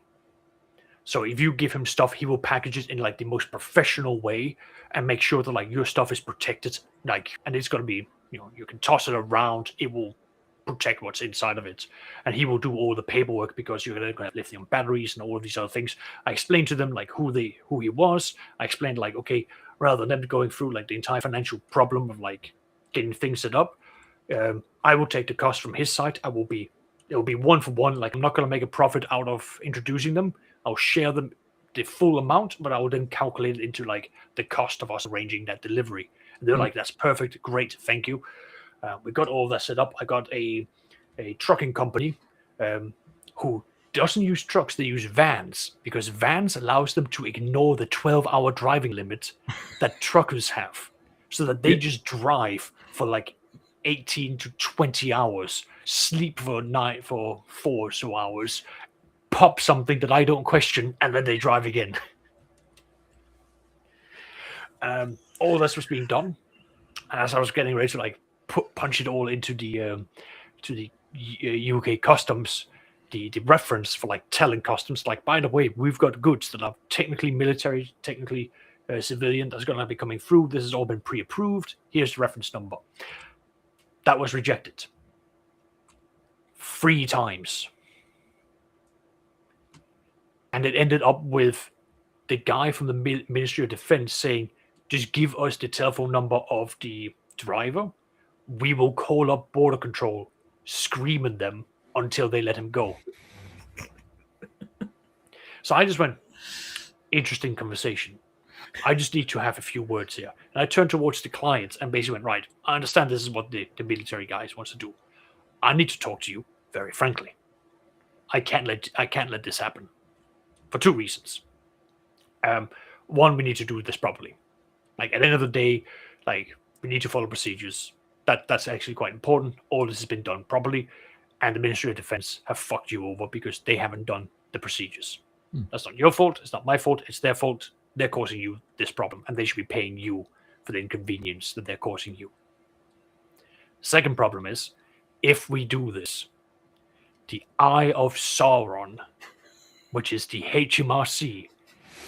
So if you give him stuff, he will package it in like the most professional way and make sure that like your stuff is protected. Like, and it's gonna be, you can toss it around, it will protect what's inside of it, and he will do all the paperwork because you're going to have lithium batteries and all of these other things. I explained to them like who he was. I explained like, okay, rather than going through like the entire financial problem of like getting things set up, I will take the cost from his side. It will be 1-for-1. Like, I'm not going to make a profit out of introducing them. I'll share them the full amount, but I will then calculate it into like the cost of us arranging that delivery. And they're like, that's perfect, great, thank you. We got all that set up. I got a trucking company who doesn't use trucks. They use vans because vans allows them to ignore the 12-hour driving limit that truckers have, so that they just drive for like 18 to 20 hours, sleep for 4 or so hours, pop something that I don't question, and then they drive again. All this was being done. And as I was getting ready to like punch it all into the UK customs, the reference for like telling customs, like, by the way, we've got goods that are technically military, technically civilian, that's going to be coming through. This has all been pre-approved. Here's the reference number. That was rejected 3 times. And it ended up with the guy from the Ministry of Defense saying, just give us the telephone number of the driver. We will call up border control, scream at them until they let him go. So I just went, interesting conversation. I just need to have a few words here. And I turned towards the clients and basically went, right, I understand this is what the military guys wants to do. I need to talk to you very frankly. I can't let this happen for 2 reasons. One, we need to do this properly. Like, at the end of the day, like, we need to follow procedures. That's actually quite important. All this has been done properly, and the Ministry of Defense have fucked you over because they haven't done the procedures. That's not your fault. It's not my fault. It's their fault. They're causing you this problem, and they should be paying you for the inconvenience that they're causing you. Second problem is, if we do this, the Eye of Sauron, which is the HMRC,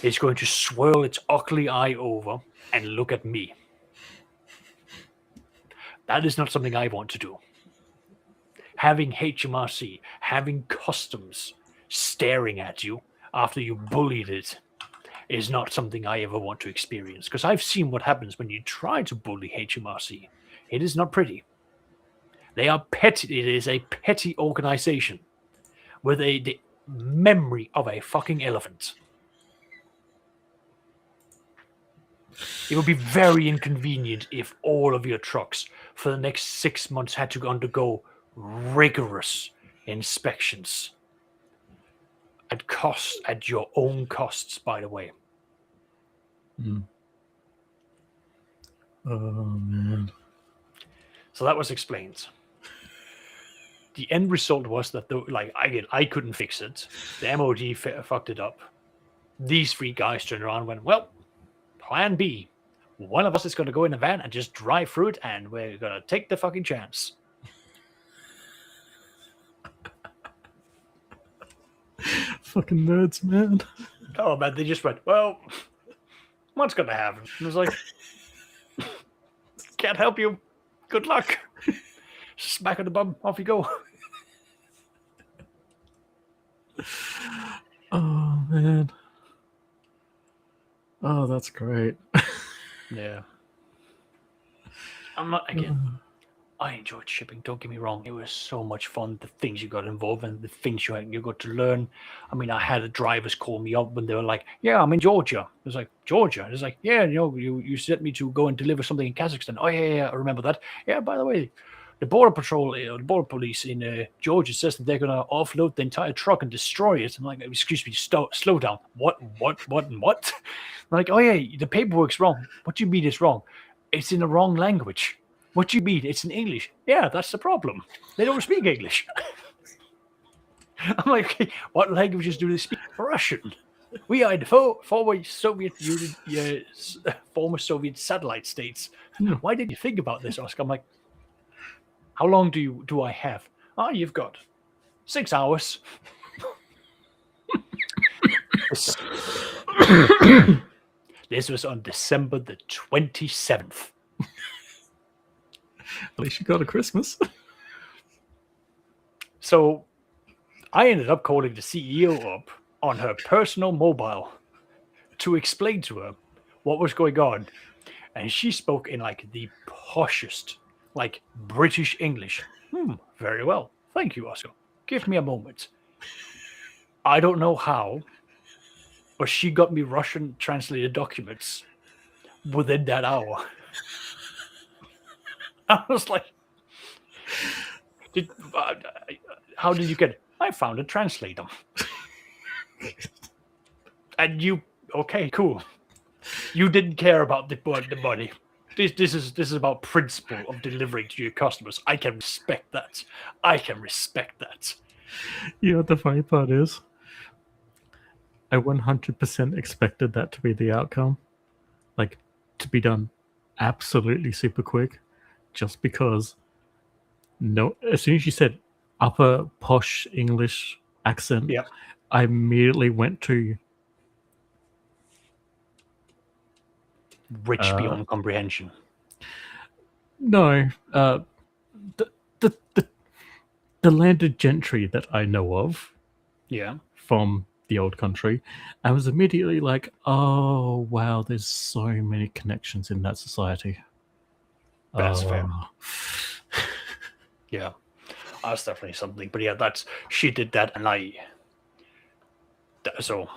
is going to swirl its ugly eye over and look at me. That is not something I want to do. Having HMRC, having customs staring at you after you bullied it is not something I ever want to experience, because I've seen what happens when you try to bully HMRC. It is not pretty. They are petty. It is a petty organization with the memory of a fucking elephant. It would be very inconvenient if all of your trucks for the next 6 months had to undergo rigorous inspections at your own costs, by the way. Oh man. So that was explained. The end result was that I couldn't fix it. The MOD fucked it up. These three guys turned around and went, well, plan B. One of us is going to go in a van and just drive through it, and we're going to take the fucking chance. Fucking nerds, man. Oh, man, they just went, well, what's going to happen? And I was like, can't help you. Good luck. Smack on the bum. Off you go. Oh, man. Oh, that's great. Yeah. I'm not, again, I enjoyed shipping, don't get me wrong. It was so much fun. The things you got involved in, the things you got to learn. I mean, I had drivers call me up when they were like, yeah, I'm in Georgia. I was like, Georgia? It's like, yeah, you sent me to go and deliver something in Kazakhstan. Oh, yeah, I remember that. Yeah, by the way, the border patrol, the border police in Georgia says that they're going to offload the entire truck and destroy it. I'm like, excuse me, slow down. What? I'm like, oh, yeah, the paperwork's wrong. What do you mean it's wrong? It's in the wrong language. What do you mean? It's in English. Yeah, that's the problem. They don't speak English. I'm like, okay, what languages do they speak? Russian. We are in the former Soviet Union, former Soviet satellite states. Why did you think about this, Oscar? I'm like, how long do I have? Oh, you've got 6 hours. This was on December the 27th. At least you got a Christmas. So I ended up calling the CEO up on her personal mobile to explain to her what was going on. And she spoke in like the poshest, like British English. Very well. Thank you, Oscar. Give me a moment. I don't know how, but she got me Russian translated documents within that hour. I was like, how did you get it? I found a translator. And you, okay, cool. You didn't care about the money. This is about principle of delivering to your customers. I can respect that. You know what the funny part is? I 100% expected that to be the outcome. Like, to be done absolutely super quick. Just because, as soon as you said upper posh English accent, Yeah. I immediately went to Rich beyond comprehension. No, the landed gentry that I know of, Yeah. from the old country, I was immediately like, oh wow, there's so many connections in that society. That's fair. Yeah, that's definitely something. But yeah, she did that, and so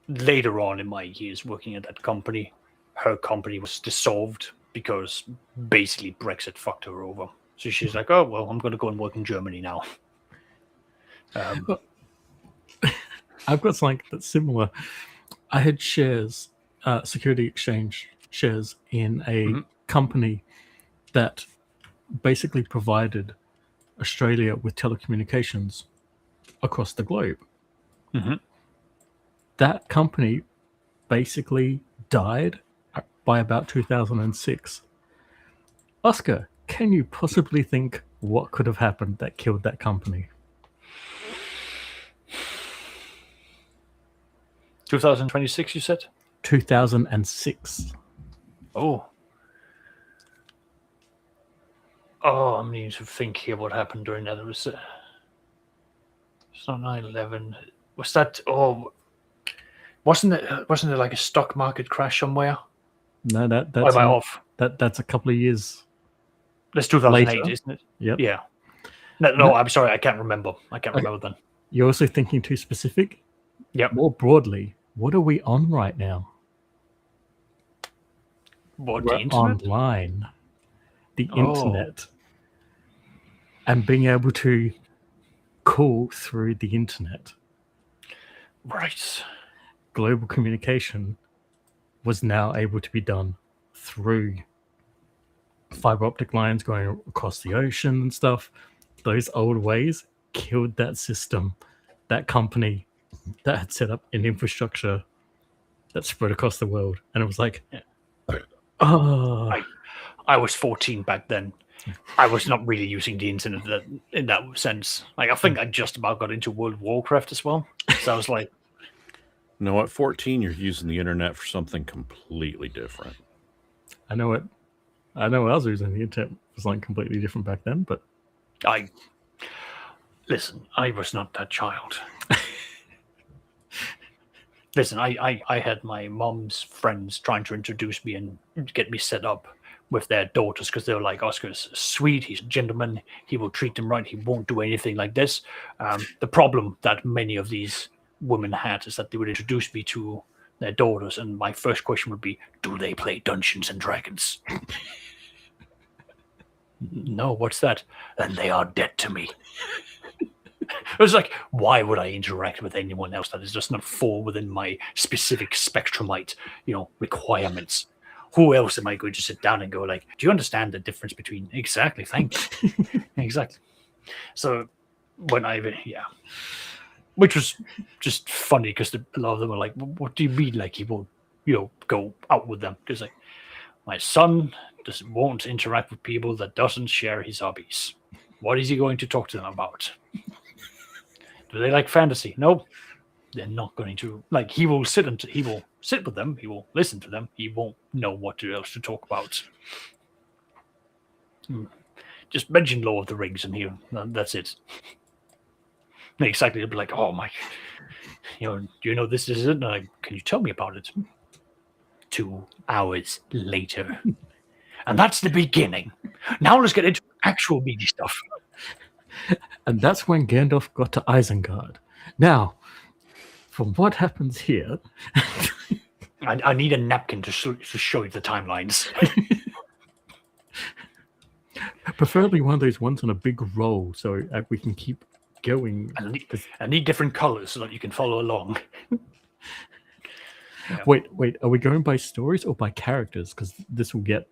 later on in my years working at that company, her company was dissolved because basically Brexit fucked her over. So she's like, oh well, I'm going to go and work in Germany now. I've got something that's similar. I had shares, security exchange shares in a company that basically provided Australia with telecommunications across the globe. That company basically died by about 2006. Oscar, can you possibly think what could have happened that killed that company? 2026, you said? 2006. Oh, I'm needing to think here what happened during that. It's not 9/11. Was that? Oh, wasn't it like a stock market crash somewhere? No, that's Or am I off? That's a couple of years. That's 2008, later. isn't it? Yep. Yeah. No, I'm sorry, I can't remember. Remember then. You're also thinking too specific. Yep. More broadly, what are we on right now? What, were the internet? online, the Oh. internet, and being able to call through the internet. Right. Global communication was now able to be done through fiber optic lines going across the ocean and stuff. Those old ways killed that system, that company that had set up an infrastructure that spread across the world. And it was like, oh, I was 14 back then. I was not really using the internet in that sense. Like, I think I just about got into World of Warcraft as well. So I was like, No, at 14, you're using the internet for something completely different. I know I was using the internet was like completely different back then, but listen, I was not that child. Listen, I had my mom's friends trying to introduce me and get me set up with their daughters because they were like, Oscar's sweet, he's a gentleman, he will treat them right, he won't do anything like this. The problem that many of these women had is that they would introduce me to their daughters, and my first question would be, do they play Dungeons and Dragons? No, what's that? Then they are dead to me. It was like, why would I interact with anyone else that is just not fall within my specific spectrumite, requirements? Who else am I going to sit down and go like, do you understand the difference between exactly? Thank you. Exactly. So when which was just funny because a lot of them were like, what do you mean? Like he won't, go out with them? Because like my son won't interact with people that doesn't share his hobbies. What is he going to talk to them about? Do they like fantasy? No, they're not going to. Like he will sit with them. He will listen to them. He won't know what else to talk about. Just mention Lord of the Rings and that's it. Exactly. They'll be like, oh my, do you know this is it? Can you tell me about it? 2 hours later. And that's the beginning. Now let's get into actual meaty stuff. And that's when Gandalf got to Isengard. Now, from what happens here... I need a napkin to show you the timelines. Preferably one of those ones on a big roll so we can keep going. I need different colors so that you can follow along. Yeah. Wait, are we going by stories or by characters? Because this will get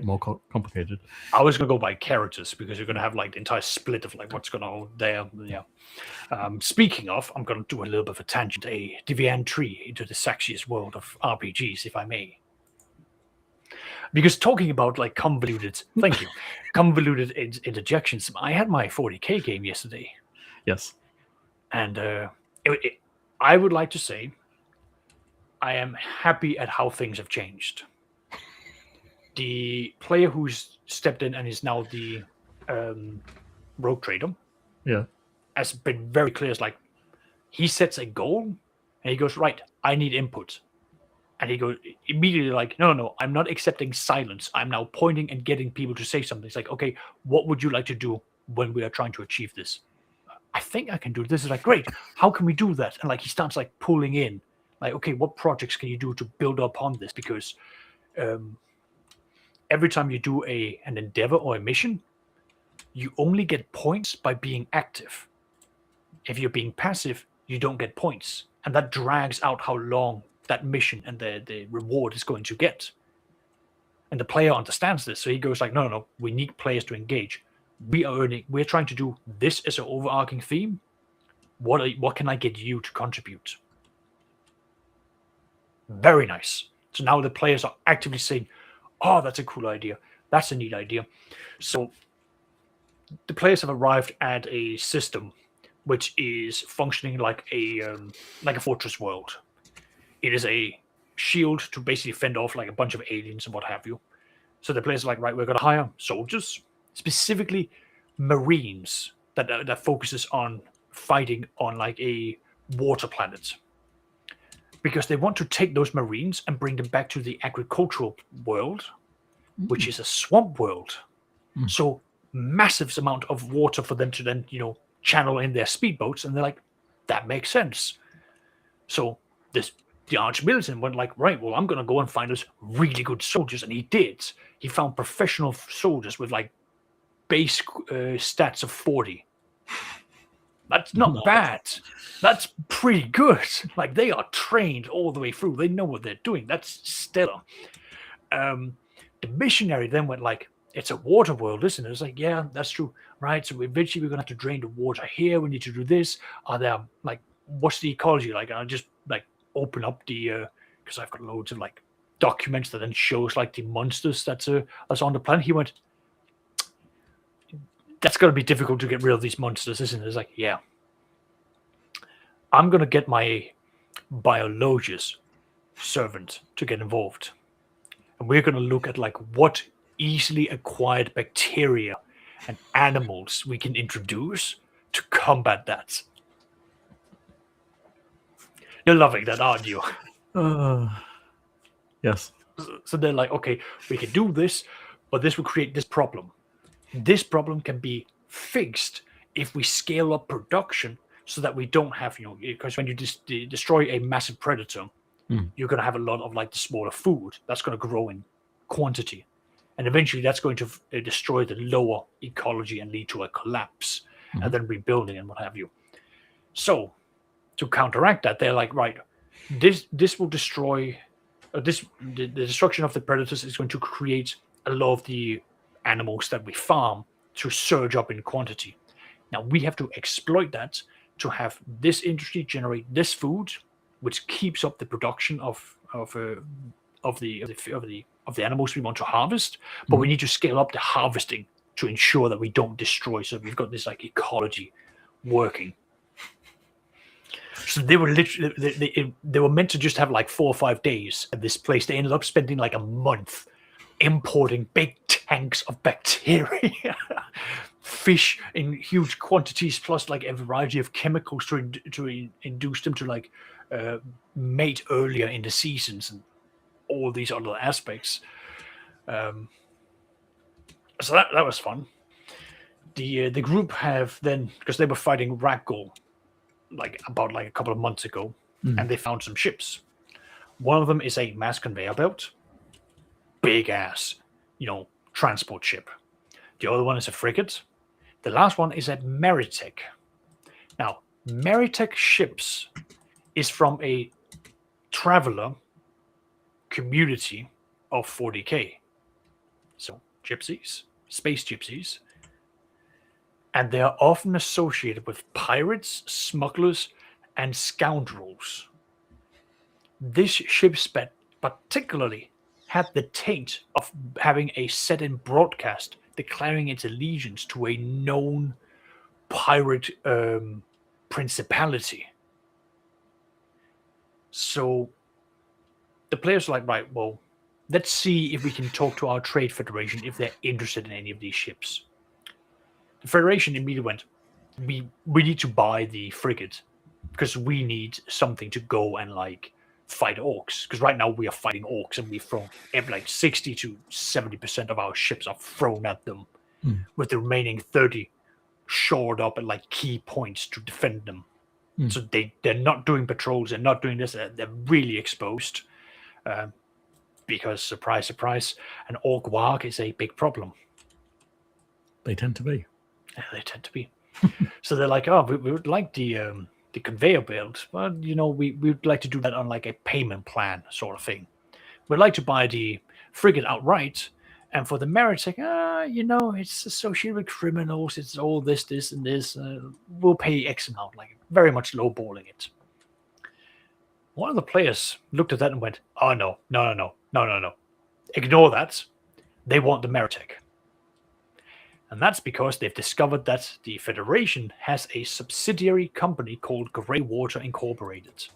more complicated. I was going to go by characters because you're going to have like the entire split of like what's going on there. Yeah. Speaking of, I'm going to do a little bit of a tangent, a deviant tree into the sexiest world of RPGs, if I may. Because talking about like convoluted interjections, I had my 40k game yesterday. Yes. And I would like to say I am happy at how things have changed. The player who's stepped in and is now the rogue trader, has been very clear. It's like he sets a goal and he goes, right, I need input. And he goes immediately like, no, I'm not accepting silence. I'm now pointing and getting people to say something. It's like, okay, what would you like to do when we are trying to achieve this? I think I can do this. Is like, great. How can we do that? And like he starts like pulling in. Like, okay, what projects can you do to build upon this? Because every time you do an endeavor or a mission, you only get points by being active. If you're being passive, you don't get points. And that drags out how long that mission and the reward is going to get. And the player understands this. So he goes like, no, we need players to engage. We're trying to do this as an overarching theme. What can I get you to contribute? Very nice. So now the players are actively saying, oh, that's a cool idea. That's a neat idea. So the players have arrived at a system which is functioning like a fortress world. It is a shield to basically fend off like a bunch of aliens and what have you. So the players are like, right, we're going to hire soldiers, specifically Marines that focuses on fighting on like a water planet. Because they want to take those Marines and bring them back to the agricultural world, which is a swamp world. So massive amount of water for them to then, channel in their speedboats. And they're like, that makes sense. So this the arch-militant went like, right, well, I'm going to go and find us really good soldiers. And he did. He found professional soldiers with like base stats of 40. That's not bad. That's pretty good. Like, they are trained all the way through. They know what they're doing. That's stellar. The missionary then went like, it's a water world, isn't it? It's like, yeah, that's true. Right. So eventually we're going to have to drain the water here. We need to do this. Are there like, what's the ecology like? And I'll just like open up the, because I've got loads of like documents that then shows like the monsters that's on the planet. He went, that's going to be difficult to get rid of these monsters, isn't it? It's like, yeah. I'm going to get my biologist servant to get involved. And we're going to look at like what easily acquired bacteria and animals we can introduce to combat that. You're loving that, aren't you? Yes. So they're like, okay, we can do this, but this will create this problem. This problem can be fixed if we scale up production so that we don't have, because when you destroy a massive predator, you're going to have a lot of like the smaller food that's going to grow in quantity. And eventually that's going to destroy the lower ecology and lead to a collapse and then rebuilding and what have you. So to counteract that, they're like, right, this will destroy, the destruction of the predators is going to create a lot of the animals that we farm to surge up in quantity. Now we have to exploit that to have this industry generate this food, which keeps up the production of the animals we want to harvest. But we need to scale up the harvesting to ensure that we don't destroy. So we've got this like ecology working. So they were literally they were meant to just have like 4 or 5 days at this place. They ended up spending like a month importing big tanks of bacteria, fish in huge quantities, plus like a variety of chemicals to induce them to like mate earlier in the seasons and all these other aspects. So that was fun. The group have then, because they were fighting Ragdoll like about like a couple of months ago, and they found some ships. One of them is a mass conveyor belt, big ass, transport ship. The other one is a frigate. The last one is a Meritech. Now, Meritech ships is from a traveler community of 40k. So gypsies, space gypsies. And they are often associated with pirates, smugglers, and scoundrels. This ship particularly had the taint of having a set-in broadcast declaring its allegiance to a known pirate principality. So the players are like, right, well, let's see if we can talk to our trade federation if they're interested in any of these ships. The Federation immediately went, we need to buy the frigate because we need something to go and like fight orcs. Because right now we are fighting orcs and we've thrown like 60 to 70% of our ships are thrown at them, with the remaining 30 shored up at like key points to defend them. So they're not doing patrols, they're not doing this, they're really exposed. Because surprise, surprise, an orc warg is a big problem. They tend to be. Yeah, they tend to be. So they're like, oh, we would like the conveyor belt, but we would like to do that on like a payment plan sort of thing. We'd like to buy the frigate outright, and for the Meritech, it's associated with criminals. It's all this, and this. We'll pay X amount, like very much lowballing it. One of the players looked at that and went, "Oh no! Ignore that. They want the Meritech." And that's because they've discovered that the Federation has a subsidiary company called Greywater Incorporated,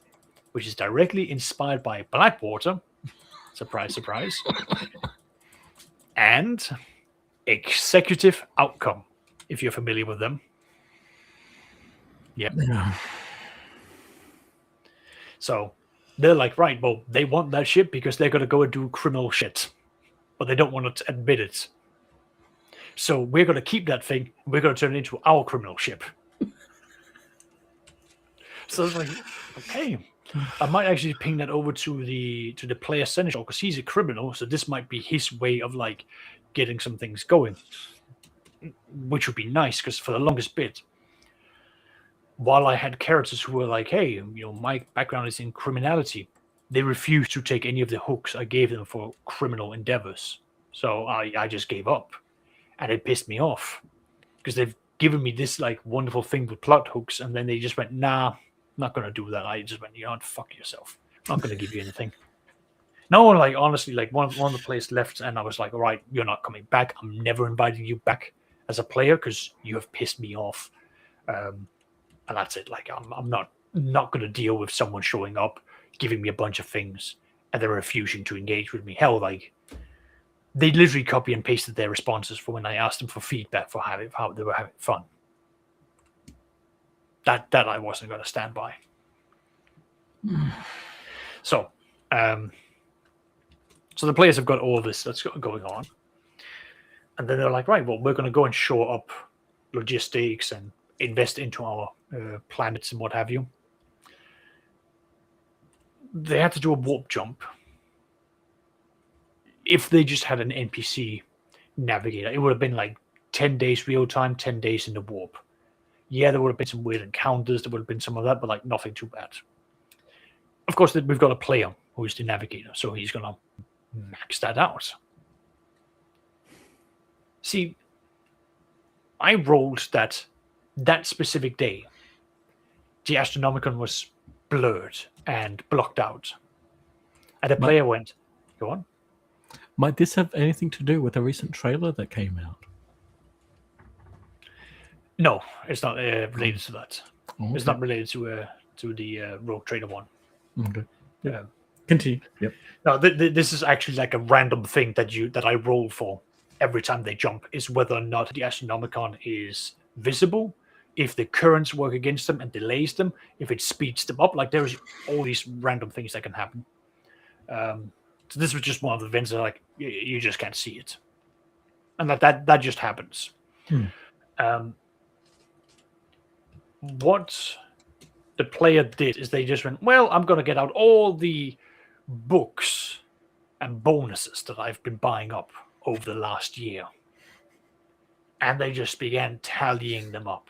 which is directly inspired by Blackwater. Surprise, surprise. And Executive Outcome, if you're familiar with them. Yep. Yeah. So they're like, right, well, they want that ship because they're going to go and do criminal shit, but they don't want to admit it. So we're going to keep that thing. We're going to turn it into our criminal ship. So it's like, okay. I might actually ping that over to the player senator because he's a criminal, so this might be his way of like getting some things going, which would be nice because for the longest bit, while I had characters who were like, "Hey, my background is in criminality," they refused to take any of the hooks I gave them for criminal endeavors. So I just gave up, and it pissed me off because they've given me this like wonderful thing with plot hooks, and then they just went, "Nah, not gonna do that." I just went, fuck yourself. I'm not gonna give you anything. No, like honestly, like one of the players left, and I was like, "All right, you're not coming back. I'm never inviting you back as a player because you have pissed me off." And that's it. Like I'm not gonna deal with someone showing up, giving me a bunch of things, and then refusing to engage with me. Hell, like they literally copy and pasted their responses for when I asked them for feedback for how they were having fun. That I wasn't going to stand by. So the players have got all this that's going on, and then they're like, right, well, we're going to go and shore up logistics and invest into our planets and what have you. They had to do a warp jump. If they just had an NPC navigator, it would have been like 10 days real time, 10 days in the warp. Yeah, there would have been some weird encounters, there would have been some of that, but like nothing too bad. Of course, we've got a player who is the navigator, so he's going to max that out. See, I rolled that specific day, the Astronomicon was blurred and blocked out. And the player went, go on. Might this have anything to do with a recent trailer that came out? No, it's not related to that. Okay. It's not related to the Rogue Trader one. Okay. Yeah. Continue. Yep. No, this is actually like a random thing that I roll for every time they jump, is whether or not the Astronomicon is visible, if the currents work against them and delays them, if it speeds them up. Like there's all these random things that can happen. So this was just one of the events that like you just can't see it, and that just happens. What the player did is they just went, well, I'm going to get out all the books and bonuses that I've been buying up over the last year. And they just began tallying them up.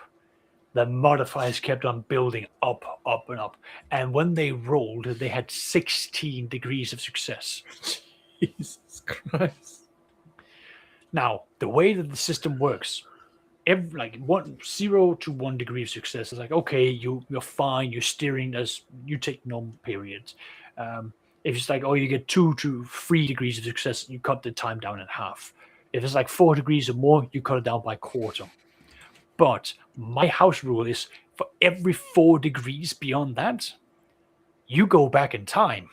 The modifiers kept on building up, up, and up. And when they rolled, they had 16 degrees of success. Jesus Christ. Now, the way that the system works, like 0 to 1 degree of success is like, okay, you're fine, you're steering as you take normal periods. If it's like, oh, you get 2 to 3 degrees of success, you cut the time down in half. If it's like 4 degrees or more, you cut it down by a quarter. But my house rule is for every 4 degrees beyond that, you go back in time.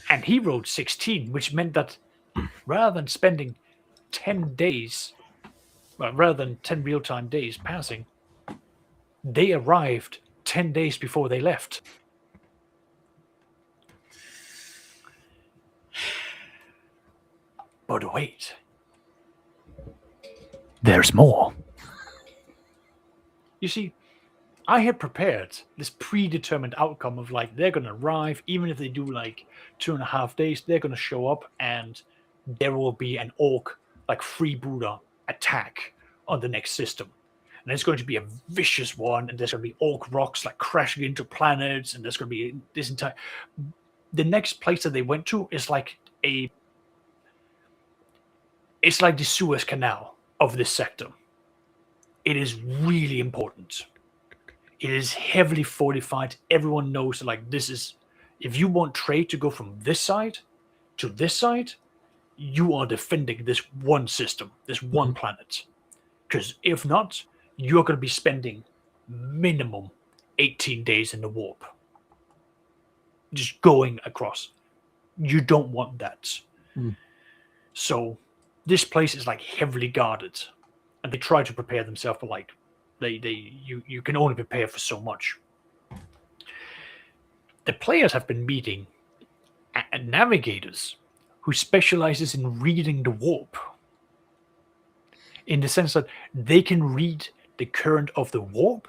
And he rolled 16, which meant that rather than spending 10 days, well, rather than 10 real-time days passing, they arrived 10 days before they left. But wait. There's more. You see, I had prepared this predetermined outcome of like, they're going to arrive, even if they do like 2.5 days, they're going to show up and there will be an orc, like freebooter attack on the next system. And it's going to be a vicious one, and there's going to be orc rocks like crashing into planets, and there's going to be this entire... The next place that they went to is like it's like the Suez Canal of this sector. It is really important. It is heavily fortified. Everyone knows that, like, this is... If you want trade to go from this side to this side, you are defending this one system, this one planet. Because if not, you're going to be spending minimum 18 days in the warp. Just going across. You don't want that. So this place is like heavily guarded. And they try to prepare themselves, but like you can only prepare for so much. The players have been meeting navigators who specializes in reading the warp. In the sense that they can read the current of the warp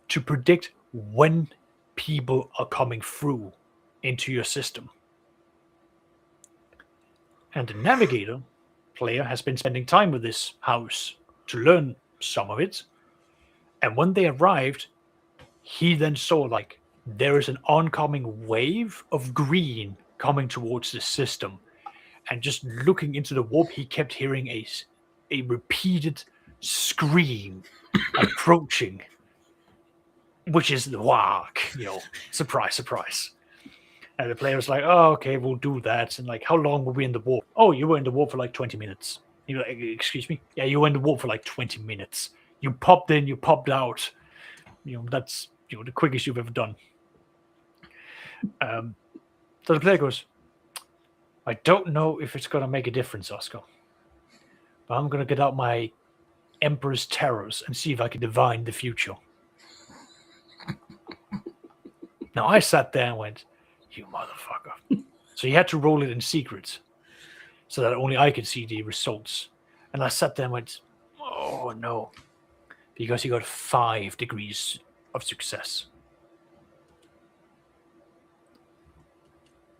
to predict when people are coming through into your system. And the navigator player has been spending time with this house to learn some of it. And when they arrived, he then saw like there is an oncoming wave of green coming towards the system. And just looking into the warp, he kept hearing a repeated scream approaching, which is the wark, surprise, surprise. And the player was like, "Oh, okay, we'll do that." And like, "How long were we in the warp?" "Oh, you were in the warp for like 20 minutes. You're like, "Excuse me?" "Yeah, you were in the warp for like 20 minutes. You popped in, you popped out. That's the quickest you've ever done." So the player goes, "I don't know if it's gonna make a difference, Oscar, but I'm gonna get out my Emperor's Terrors and see if I can divine the future." Now I sat there and went, "You motherfucker." So you had to roll it in secret so that only I could see the results. And I sat there and went, "Oh no," because he got 5 degrees of success.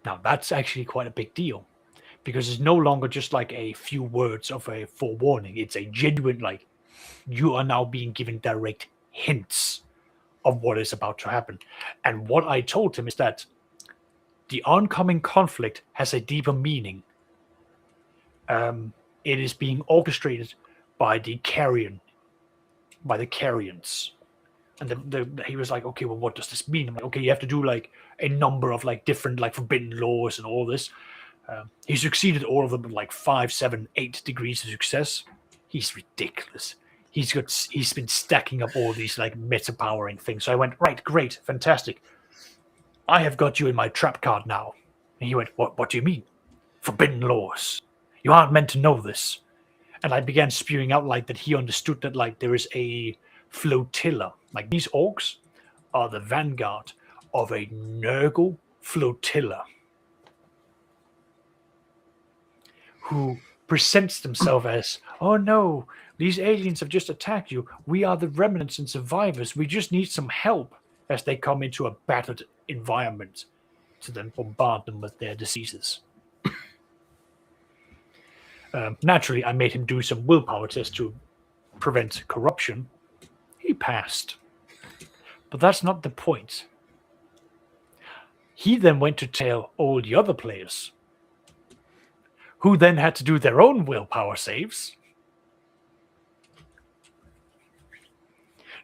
Now that's actually quite a big deal, because it's no longer just like a few words of a forewarning. It's a genuine, like, you are now being given direct hints of what is about to happen. And what I told him is that the oncoming conflict has a deeper meaning. It is being orchestrated by the Carrion, by the Carrions. And he was like, "Okay, well, what does this mean?" I'm like, "Okay, you have to do like a number of like different like forbidden laws and all this." He succeeded all of them with like 5, 7, 8 degrees of success. He's ridiculous. He's been stacking up all these like meta powering things. So I went, "Right, great, fantastic. I have got you in my trap card now." And he went, What do you mean? "Forbidden laws. You aren't meant to know this." And I began spewing out like that he understood that like there is a flotilla. Like these orcs are the vanguard of a Nurgle flotilla who presents themselves as, "Oh no, these aliens have just attacked you. We are the remnants and survivors. We just need some help," as they come into a battered environment to then bombard them with their diseases. Naturally, I made him do some willpower tests to prevent corruption. He passed. But that's not the point. He then went to tell all the other players, who then had to do their own willpower saves.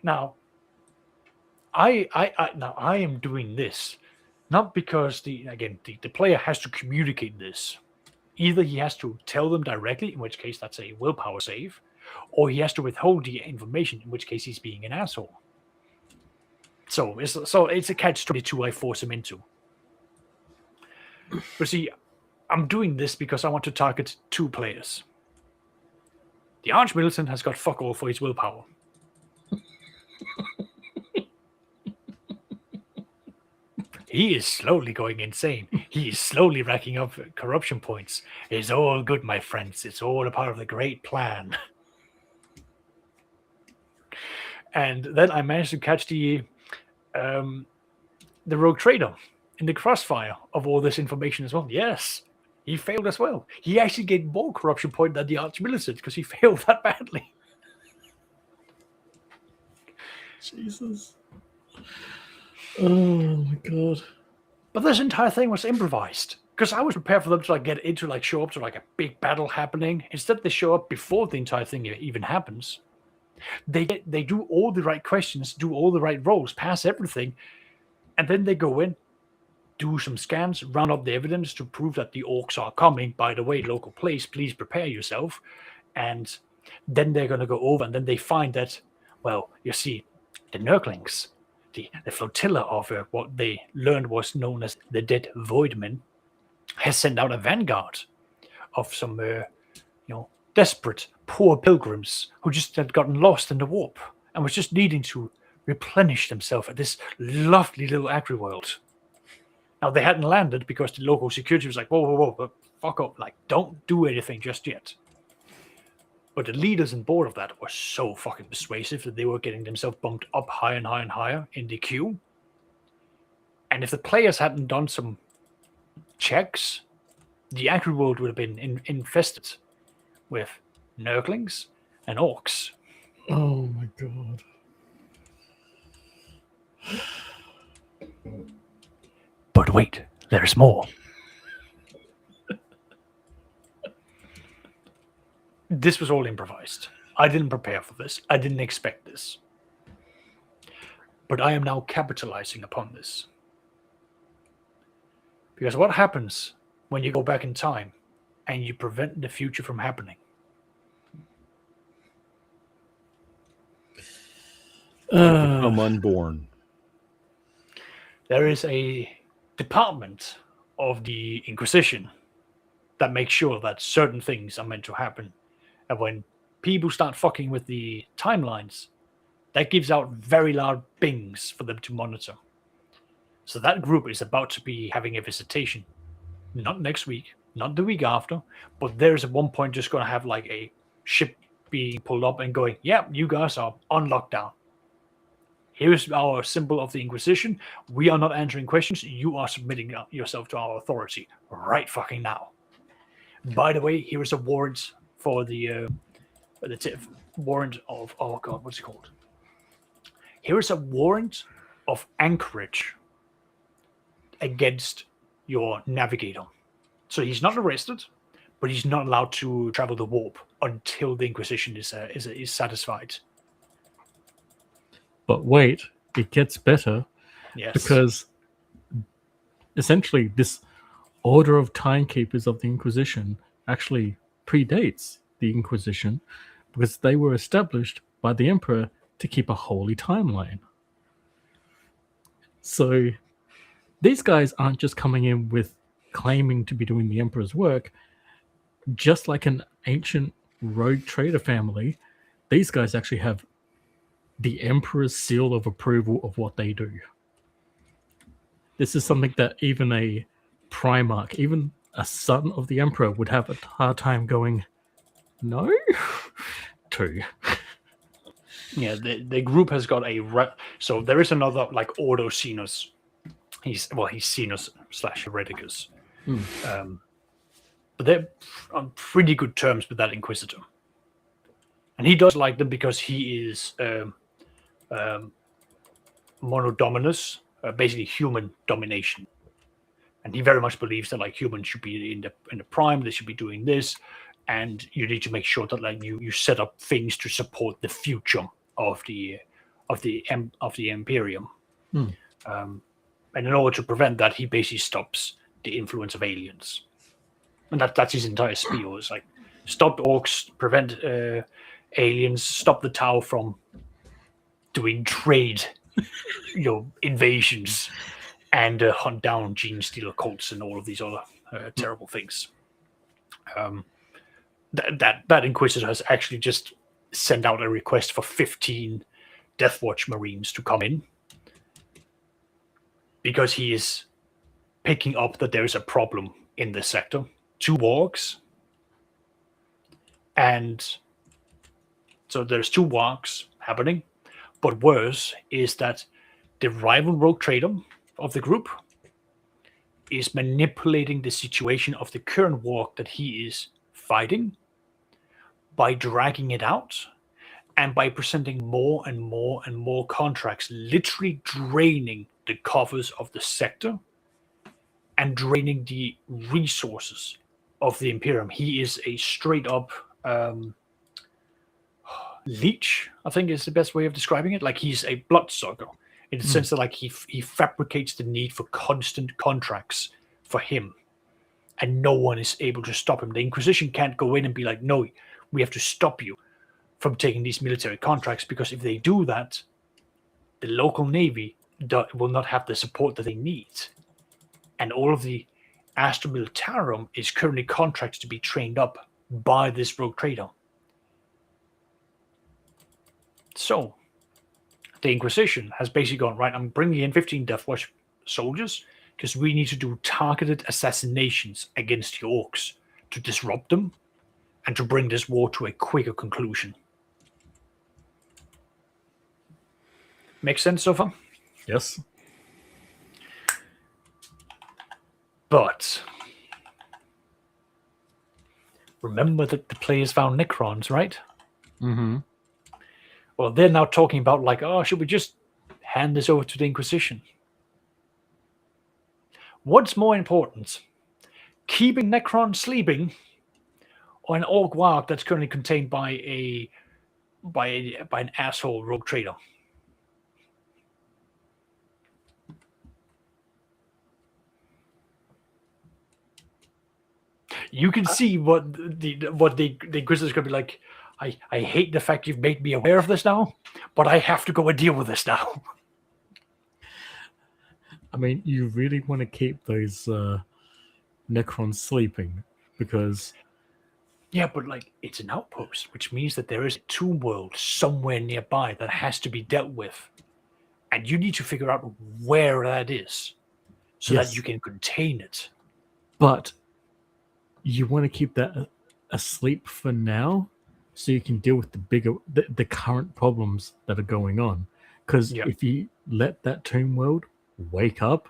Now, I am doing this not because the player has to communicate this. Either he has to tell them directly, in which case that's a willpower save, or he has to withhold the information, in which case he's being an asshole. So it's a catch-22 I force him into. But see, I'm doing this because I want to target 2 players. The Archmilitant has got fuck all for his willpower. He is slowly going insane. He is slowly racking up corruption points. It's all good, my friends. It's all a part of the great plan. And then I managed to catch the rogue trader in the crossfire of all this information as well. Yes, he failed as well. He actually gained more corruption point than the Archmilitant because he failed that badly. Jesus. Oh my god. But this entire thing was improvised, because I was prepared for them to like get into like show up to like a big battle happening. Instead, they show up before the entire thing even happens. They do all the right questions, do all the right rolls, pass everything, and then they go in, do some scans, round up the evidence to prove that the orcs are coming. By the way, local place, please prepare yourself. And then they're going to go over, and then they find that, well, you see, the Nurglings, the flotilla of what they learned was known as the Dead Voidmen, has sent out a vanguard of some, desperate, poor pilgrims who just had gotten lost in the warp and was just needing to replenish themselves at this lovely little agri world. Now, they hadn't landed because the local security was like, whoa, fuck up, like, don't do anything just yet. But the leaders and board of that were so fucking persuasive that they were getting themselves bumped up higher and higher and higher in the queue. And if the players hadn't done some checks, the agri world would have been infested with Nurglings and Orcs. Oh my god. But wait, there's more. This was all improvised. I didn't prepare for this. I didn't expect this. But I am now capitalizing upon this. Because what happens when you go back in time and you prevent the future from happening? Become unborn. There is a department of the Inquisition that makes sure that certain things are meant to happen. And when people start fucking with the timelines, that gives out very loud bings for them to monitor. So that group is about to be having a visitation. Not next week, not the week after, but there's at one point just going to have like a ship being pulled up and going, yeah, you guys are on lockdown. Here's our symbol of the Inquisition. We are not answering questions. You are submitting yourself to our authority right fucking now. By the way, here is a warrant for the warrant of, oh god, what's it called? Here is a warrant of anchorage against your navigator. So he's not arrested, but he's not allowed to travel the warp until the Inquisition is satisfied. But wait, it gets better. Yes. Because essentially this Order of Timekeepers of the Inquisition actually predates the Inquisition because they were established by the Emperor to keep a holy timeline. So these guys aren't just coming in with claiming to be doing the Emperor's work. Just like an ancient rogue trader family, these guys actually have the Emperor's seal of approval of what they do. This is something that even a Primarch, even a son of the Emperor, would have a hard time going, no? to. Yeah, the group has got so there is another like Ordo Xenos. He's Xenos / Hereticus. But they're on pretty good terms with that Inquisitor. And he does like them because he is monodominus, basically human domination. And he very much believes that like humans should be in the prime, they should be doing this, and you need to make sure that like you set up things to support the future of the Imperium. And in order to prevent that, he basically stops the influence of aliens. And that's his entire spiel. It's like stop orcs, prevent aliens, stop the Tau from doing trade, invasions, and hunt down gene stealer cults and all of these other terrible things. That Inquisitor has actually just sent out a request for 15 Deathwatch Marines to come in because he is picking up that there is a problem in this sector. 2 wargs. And so there's 2 wargs happening. But worse is that the rival rogue trader of the group is manipulating the situation of the current warg that he is fighting by dragging it out and by presenting more and more and more contracts, literally draining the coffers of the sector and draining the resources of the Imperium. He is a straight up leech, I think is the best way of describing it. Like he's a bloodsucker in the sense that like he fabricates the need for constant contracts for him, and no one is able to stop him. The Inquisition can't go in and be like, no, we have to stop you from taking these military contracts, because if they do that, the local navy will not have the support that they need. And all of the Astra Militarum is currently contracted to be trained up by this rogue trader. So the Inquisition has basically gone, right, I'm bringing in 15 Deathwatch soldiers because we need to do targeted assassinations against the orcs to disrupt them and to bring this war to a quicker conclusion. Makes sense so far? Yes. But remember that the players found Necrons, right? Mm-hmm. Well, they're now talking about like, oh, should we just hand this over to the Inquisition? What's more important? Keeping Necron sleeping, or an orc warg that's currently contained by an asshole rogue trader? You can see what the Inquisitor's gonna be like. I hate the fact you've made me aware of this now, but I have to go and deal with this now. I mean, you really want to keep those Necrons sleeping because Yeah, but like it's an outpost, which means that there is a tomb world somewhere nearby that has to be dealt with. And you need to figure out where that is so Yes. that you can contain it. but you want to keep that asleep for now so you can deal with the current problems that are going on. Because Yeah. if you let that tomb world wake up,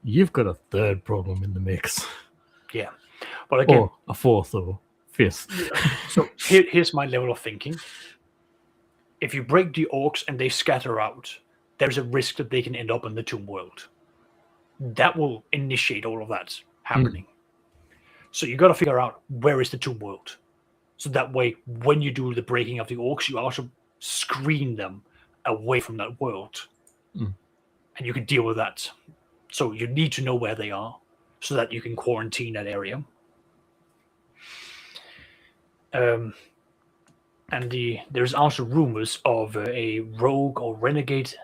you've got a third problem in the mix. Yeah. But again, Or a fourth or fifth. so here's my level of thinking. If you break the orcs and they scatter out, there's a risk that they can end up in the tomb world. That will initiate all of that happening. So you got to figure out where is the tomb world. So that way, when you do the breaking of the orcs, you also screen them away from that world. Mm. And you can deal with that. So you need to know where they are so that you can quarantine that area. And there's also rumors of a rogue or renegade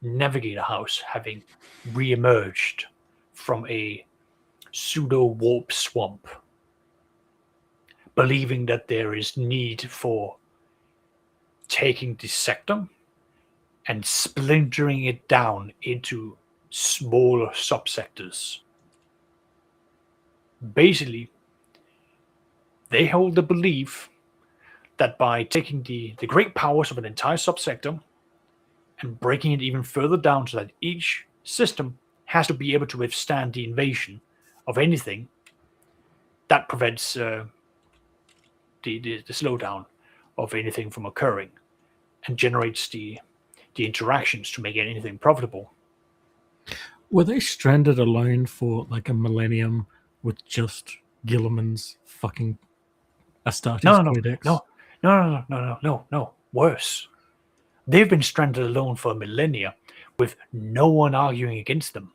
navigator house having re-emerged from a pseudo-warp swamp, believing that there is need for taking the sector and splintering it down into smaller subsectors. Basically, they hold the belief that by taking the great powers of an entire subsector and breaking it even further down so that each system has to be able to withstand the invasion of anything, that prevents the slowdown of anything from occurring and generates the interactions to make anything profitable. Were they stranded alone for like a millennium with just Gilliman's fucking Astartes Codex? No. Worse. They've been stranded alone for millennia with no one arguing against them.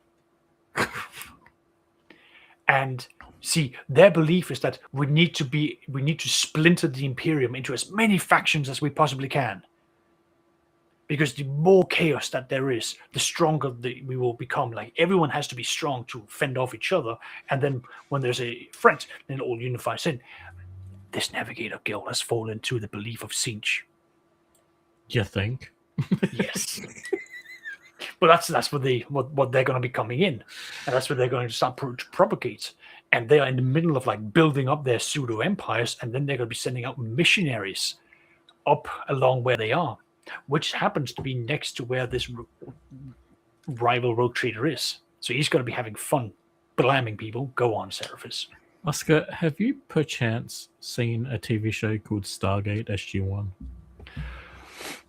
And see, their belief is that we need to splinter the Imperium into as many factions as we possibly can. Because the more chaos that there is, the stronger we will become. Like everyone has to be strong to fend off each other, and then when there's a threat, then it all unifies in. This Navigator Guild has fallen into the belief of siege. You think? Yes. But that's what they're going to be coming in, and that's what they're going to start to propagate. And they are in the middle of like building up their pseudo empires, and then they're going to be sending out missionaries up along where they are, which happens to be next to where this rival rogue trader is. So he's going to be having fun blaming people. Go on, Seraphis. Oscar, have you perchance seen a TV show called Stargate SG-1?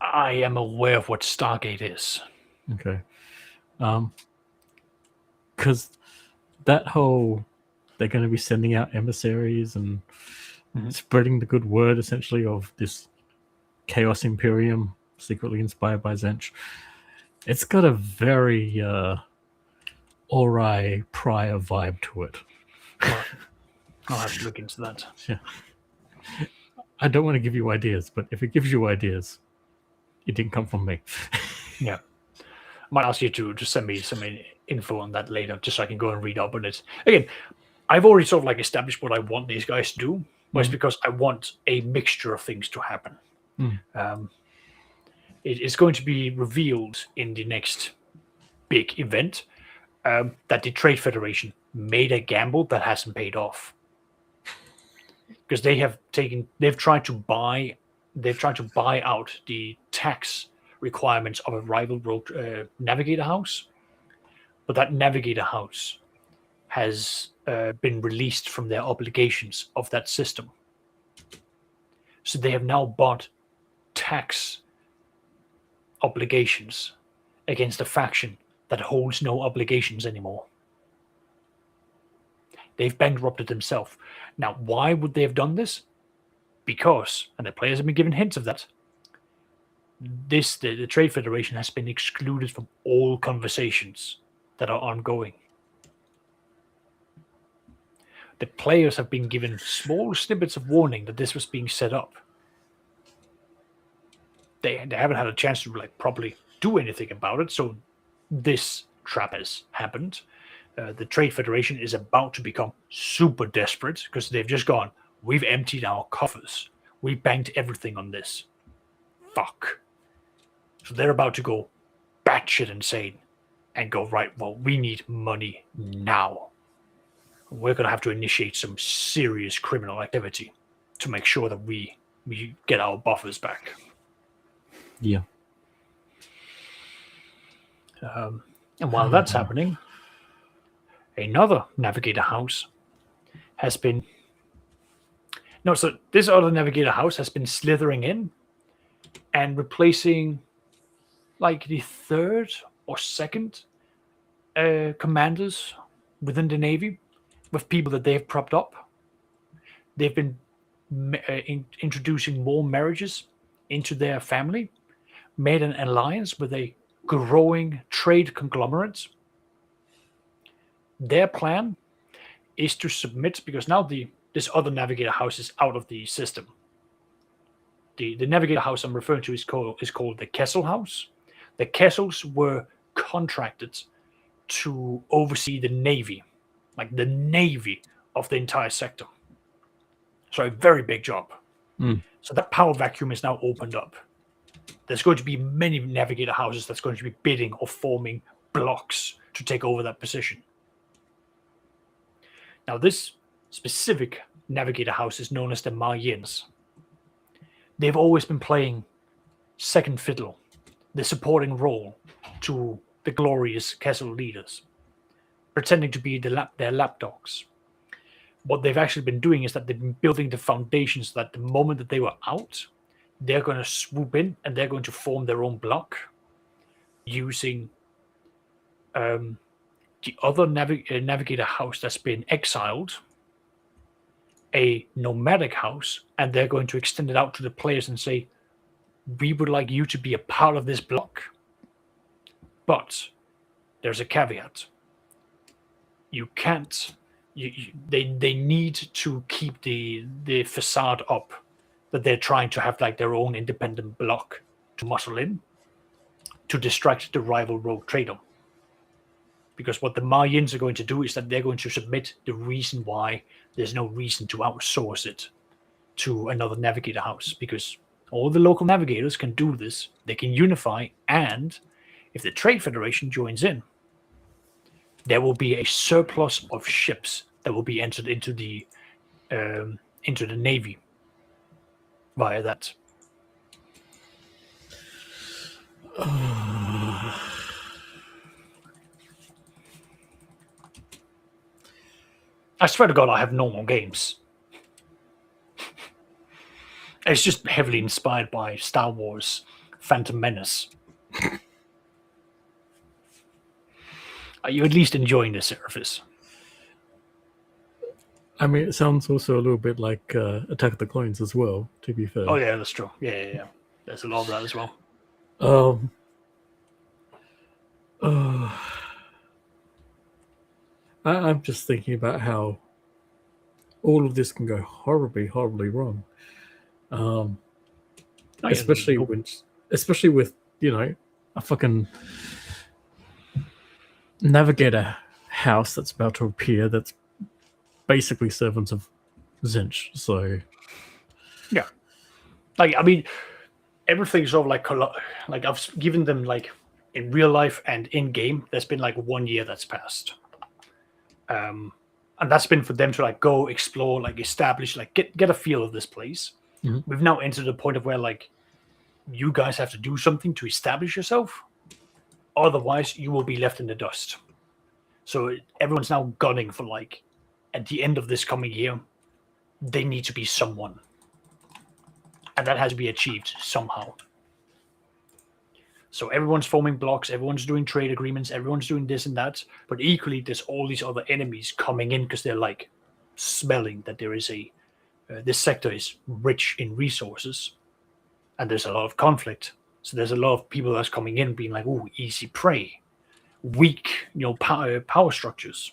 I am aware of what Stargate is. Okay. Because that whole, they're going to be sending out emissaries and spreading the good word, essentially, of this Chaos Imperium secretly inspired by Zench. It's got a very Ori prior vibe to it. I'll have to look into that. Yeah. I don't want to give you ideas, but if it gives you ideas, it didn't come from me. Yeah. I might ask you to just send me some info on that later, just so I can go and read up on it. Again, I've already sort of like established what I want these guys to do, but it's because I want a mixture of things to happen. It is going to be revealed in the next big event that the Trade Federation made a gamble that hasn't paid off. because they've tried to buy out the tax requirements of a rival road navigator house, but that navigator house has been released from their obligations of that system. So they have now bought tax obligations against a faction that holds no obligations anymore. They've bankrupted themselves. Now, why would they have done this? Because, and the players have been given hints of that, the Trade Federation has been excluded from all conversations that are ongoing. The players have been given small snippets of warning that this was being set up. They haven't had a chance to properly do anything about it, so this trap has happened. The Trade Federation is about to become super desperate because they've just gone, we've emptied our coffers. We banked everything on this. Fuck. So they're about to go batshit insane and go, right, well, we need money now. We're going to have to initiate some serious criminal activity to make sure that we get our buffers back. Yeah. And while that's happening, another navigator house has been... No, so this other navigator house has been slithering in and replacing like the third or second commanders within the Navy with people that they've propped up. They've been introducing more marriages into their family, made an alliance with a growing trade conglomerate. Their plan is to submit, because now this other navigator house is out of the system. The navigator house I'm referring to is called the Kessel House. The Kessels were contracted to oversee the Navy, like the Navy of the entire sector. So a very big job. So that power vacuum is now opened up. There's going to be many navigator houses that's going to be bidding or forming blocks to take over that position. Now, this specific navigator house is known as the Mayans. They've always been playing second fiddle, the supporting role to the glorious Kessel leaders, pretending to be their lapdogs. What they've actually been doing is that they've been building the foundations so that the moment that they were out, they're going to swoop in and they're going to form their own block using the other navigator house that's been exiled, a nomadic house, and they're going to extend it out to the players and say, we would like you to be a part of this block, but there's a caveat. You can't. They need to keep the facade up that they're trying to have like their own independent block to muscle in to distract the rival rogue trader. Because what the Mayans are going to do is that they're going to submit the reason why there's no reason to outsource it to another navigator house, because all the local navigators can do this. They can unify, and if the Trade Federation joins in, there will be a surplus of ships that will be entered into the Navy via that. I swear to God, I have normal games. It's just heavily inspired by Star Wars Phantom Menace. Are you at least enjoying the service? I mean, it sounds also a little bit like Attack of the Clones as well, to be fair. Oh, yeah, that's true. Yeah. There's a lot of that as well. I'm just thinking about how all of this can go horribly, horribly wrong. Especially with, you know, a fucking navigator house that's about to appear that's basically servants of Zinch. So yeah, like, I mean, everything's sort of like I've given them, like, in real life and in game, there's been like 1 year that's passed. And that's been for them to like go explore, like establish, like get a feel of this place. Mhm. We've now entered the point of where like you guys have to do something to establish yourself, otherwise you will be left in the dust. So everyone's now gunning for like at the end of this coming year, they need to be someone, and that has to be achieved somehow. So everyone's forming blocks, everyone's doing trade agreements, everyone's doing this and that. But equally, there's all these other enemies coming in because they're like smelling that there is a this sector is rich in resources, and there's a lot of conflict. So there's a lot of people that's coming in being like, "Oh, easy prey, weak, power structures."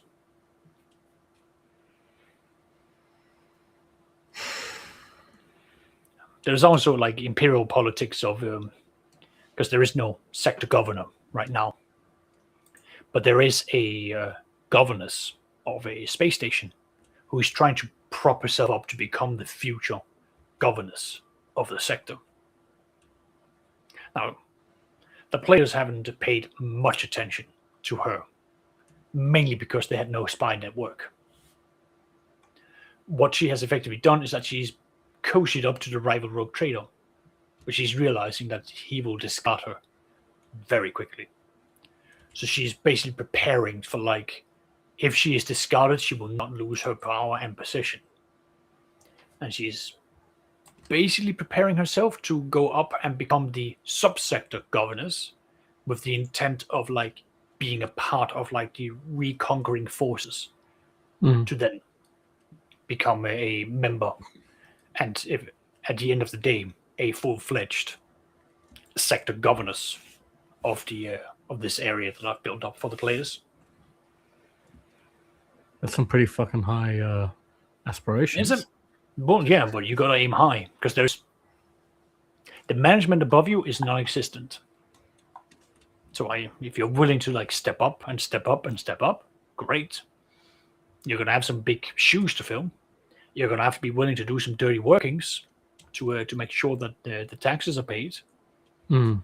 There's also like imperial politics of because there is no sector governor right now, but there is a governess of a space station who is trying to prop herself up to become the future governess of the sector. Now, the players haven't paid much attention to her, mainly because they had no spy network. What she has effectively done is that she's cozied up to the rival rogue trader, but she's realizing that he will discard her very quickly. So she's basically preparing for like, if she is discarded, she will not lose her power and position. And she's basically preparing herself to go up and become the subsector governess with the intent of like being a part of like the reconquering forces Mm. to then become a member and if at the end of the day a full-fledged sector governess of the of this area that I've built up for the players. That's some pretty fucking high aspirations. Is it? Well, yeah, but you gotta aim high because there's the management above you is non-existent. So if you're willing to like step up and step up and step up, great. You're gonna have some big shoes to fill. You're gonna have to be willing to do some dirty workings to make sure that the taxes are paid. Mm.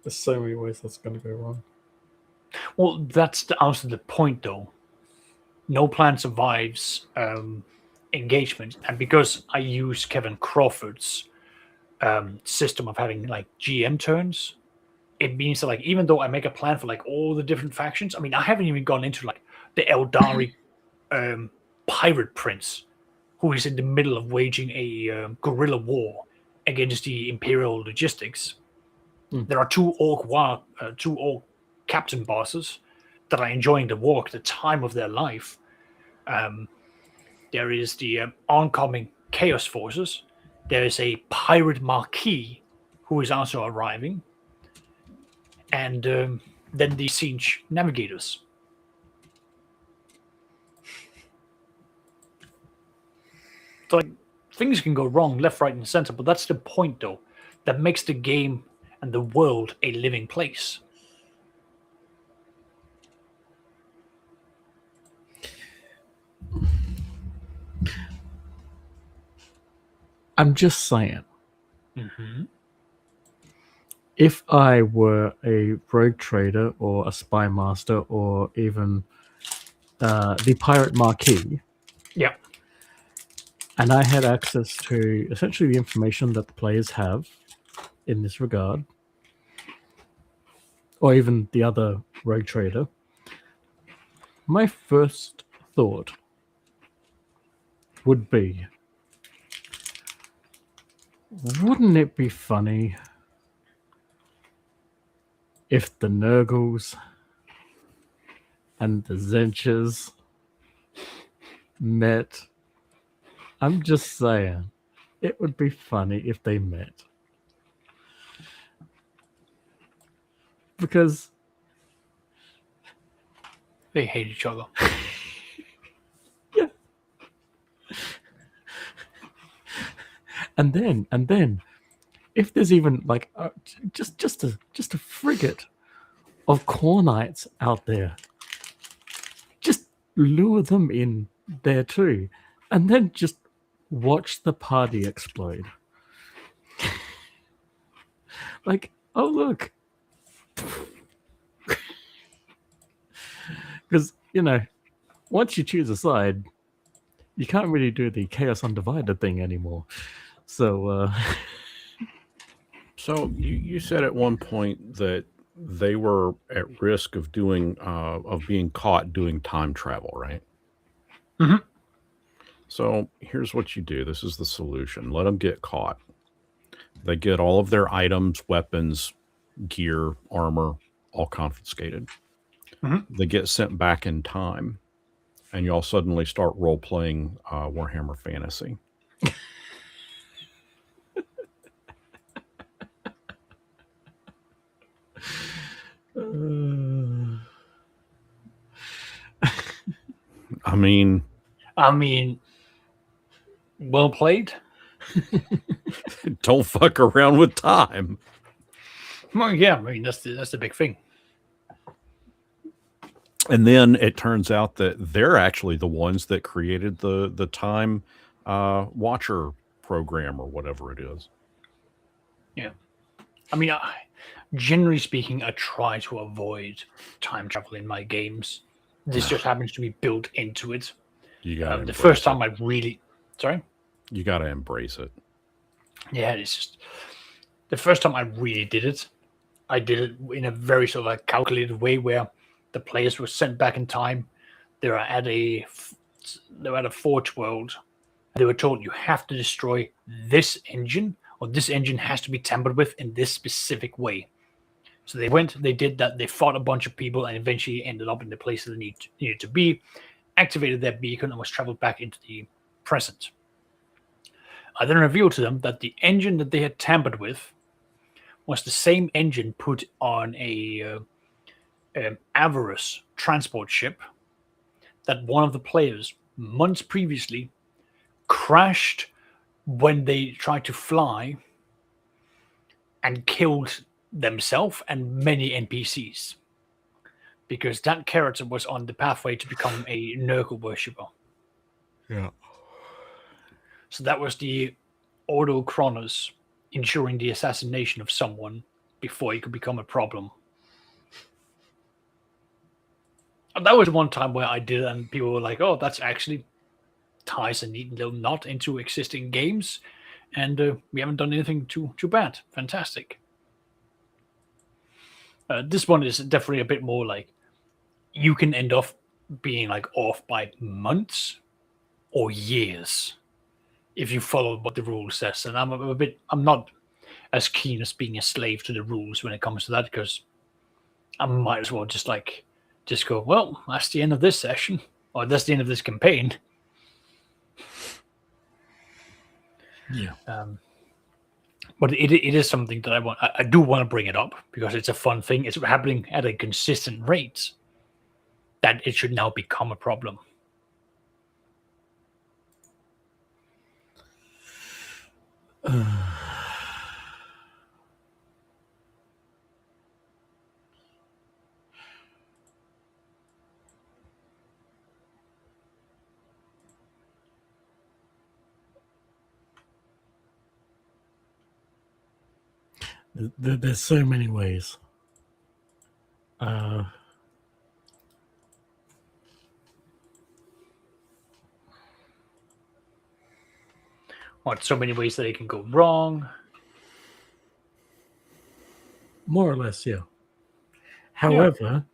There's so many ways that's going to go wrong. Well, that's also the point, though. No plan survives engagement, and because I use Kevin Crawford's system of having like GM turns, it means that like even though I make a plan for like all the different factions, I mean I haven't even gone into like the Eldari pirate prince, who is in the middle of waging a guerrilla war against the Imperial logistics. Mm. There are two orc captain bosses that are enjoying the war at the time of their life. There is the oncoming chaos forces. There is a pirate marquis who is also arriving, and then the siege navigators. So, like, things can go wrong left, right, and center, but that's the point, though, that makes the game and the world a living place. I'm just saying, Mm-hmm. if I were a rogue trader or a spy master or even the pirate marquis, Yeah. and I had access to essentially the information that the players have in this regard, or even the other rogue trader, my first thought would be, wouldn't it be funny if the Nurgles and the Zenchers met? I'm just saying, it would be funny if they met. Because They hate each other. yeah. And then, if there's even like just a frigate of Cornites out there, just lure them in there too, and then just watch the party explode. Like, oh look, because once you choose a side, you can't really do the chaos undivided thing anymore. So So you said at one point that they were at risk of being caught doing time travel, right? Mhm. So here's what you do. This is the solution. Let them get caught. They get all of their items, weapons, gear, armor, all confiscated. Mhm. They get sent back in time, and y'all suddenly start role playing Warhammer Fantasy. I mean, Well played. don't fuck around with time. Well, yeah, that's the big thing. And then it turns out that they're actually the ones that created the time watcher program or whatever it is. Yeah. Generally speaking, I try to avoid time travel in my games. This just happens to be built into it. You gotta The first embrace time I really, sorry, You gotta embrace it. yeah, it's just the first time I really did it. I did it in a very sort of like calculated way where the players were sent back in time. They were at a forge world. They were told you have to destroy this engine, or this engine has to be tampered with in this specific way. So they went, they did that, they fought a bunch of people, and eventually ended up in the place that they needed to be, activated their beacon, and was traveled back into the present. I then revealed to them that the engine that they had tampered with was the same engine put on a Avarice transport ship that one of the players months previously crashed when they tried to fly and killed themselves and many NPCs because that character was on the pathway to become a Nurgle worshipper. Yeah. So that was the Ordo Kronos ensuring the assassination of someone before he could become a problem. And that was one time where I did it, and people were like, "Oh, that's actually ties a neat little knot into existing games, and we haven't done anything too bad. Fantastic." This one is definitely a bit more like you can end up being like off by months or years if you follow what the rule says. And I'm not as keen as being a slave to the rules when it comes to that because I might as well just go, well, that's the end of this session or that's the end of this campaign. yeah. But it is something that I do want to bring it up because it's a fun thing. It's happening at a consistent rate that it should now become a problem. There's so many ways. So many ways that it can go wrong. More or less, yeah. However,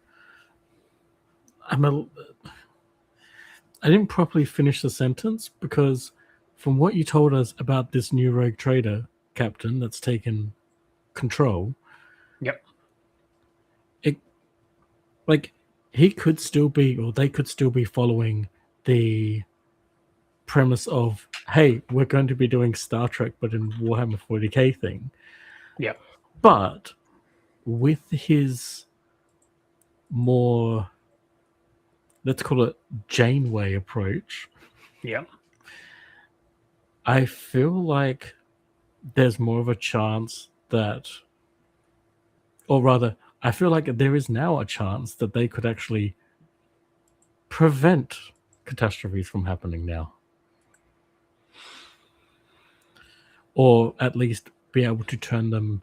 I didn't properly finish the sentence because from what you told us about this new rogue trader captain that's taken control, Yep. he could still be, or they could still be following the premise of, hey, we're going to be doing Star Trek but in Warhammer 40k thing. Yep. But with his more, let's call it Janeway approach, Yep. I feel like there's more of a chance that, or rather, I feel like there is now a chance that they could actually prevent catastrophes from happening now. Or at least be able to turn them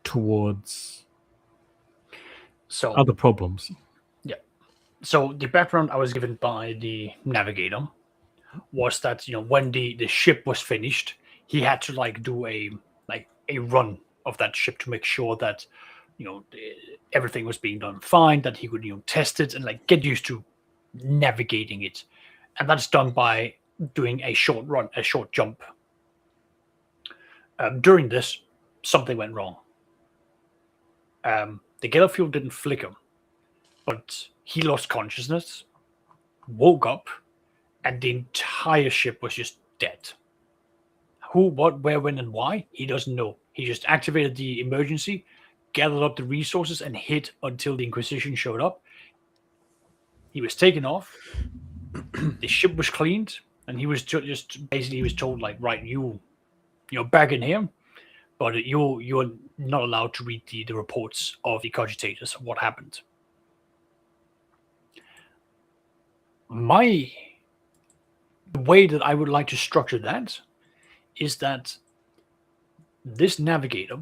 towards So other problems. So the background I was given by the navigator was that when the ship was finished, he had to do a run of that ship to make sure that everything was being done fine, that he could test it and get used to navigating it, and that's done by doing a short run, a short jump. During this, something went wrong. The gale fuel didn't flicker, but he lost consciousness, woke up, and the entire ship was just dead. Who, what, where, when, and why? He doesn't know. He just activated the emergency, gathered up the resources, and hid until the Inquisition showed up. He was taken off. The ship was cleaned, and he was just basically he was told right, you're back in here, but you're not allowed to read the reports of the cogitators of what happened. The way that I would like to structure that is that this navigator,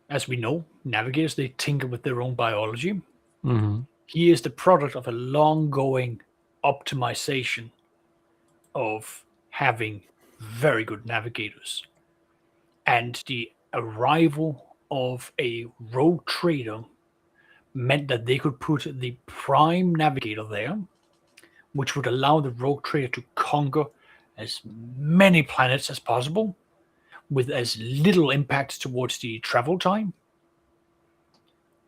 as we know, navigators, they tinker with their own biology. Mm-hmm. He is the product of a long-going optimization of having very good navigators. And the arrival of a rogue trader meant that they could put the prime navigator there, which would allow the rogue trader to conquer as many planets as possible with as little impact towards the travel time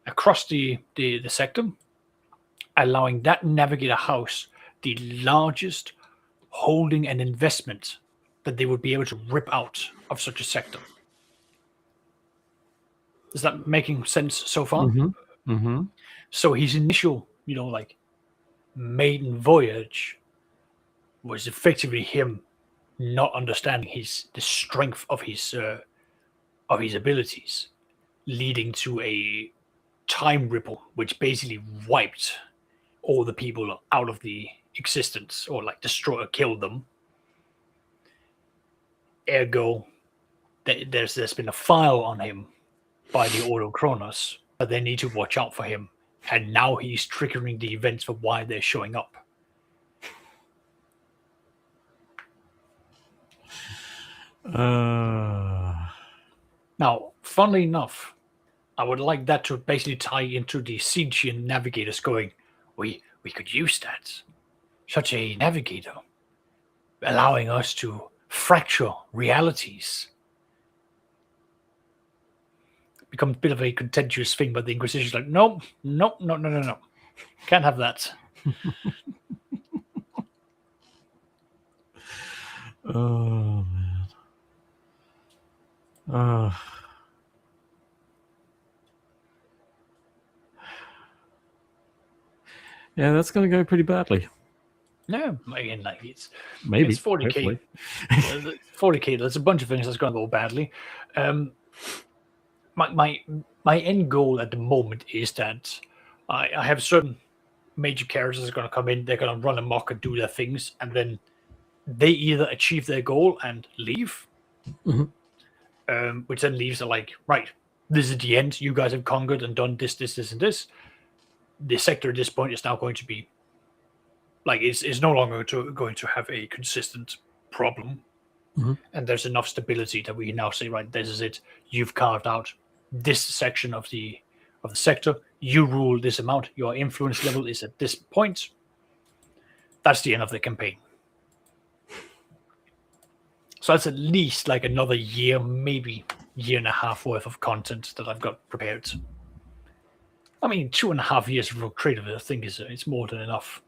across the sector, allowing that navigator house the largest holding and investment that they would be able to rip out of such a sector. Is that making sense so far? Mm-hmm. Mm-hmm. So his initial, maiden voyage was effectively him not understanding the strength of his abilities, leading to a time ripple which basically wiped all the people out of the existence, or destroy or kill them. Ergo, there's been a file on him by the Autochronos, but they need to watch out for him. And now he's triggering the events for why they're showing up. Now, funnily enough, I would like that to basically tie into the Siegian navigators going, we could use that. Such a navigator, allowing us to fracture realities. Becomes a bit of a contentious thing, but the Inquisition's like, no. Can't have that. Oh man. Yeah, that's going to go pretty badly. No, again, it's Maybe. it's 40k. 40k. There's a bunch of things that's going to go badly. My end goal at the moment is that I have certain major characters that are going to come in. They're going to run amok and do their things, and then they either achieve their goal and leave, which then leaves are right, this is the end. You guys have conquered and done this, and this. The sector at this point is now going to be it's no longer going to have a consistent problem, and there's enough stability that we can now say, right, this is it. You've carved out this section of the sector. You rule this amount. Your influence level is at this point. That's the end of the campaign. So that's at least another year, maybe year and a half worth of content that I've got prepared. I mean, 2.5 years of Rogue Trader, I think it's more than enough.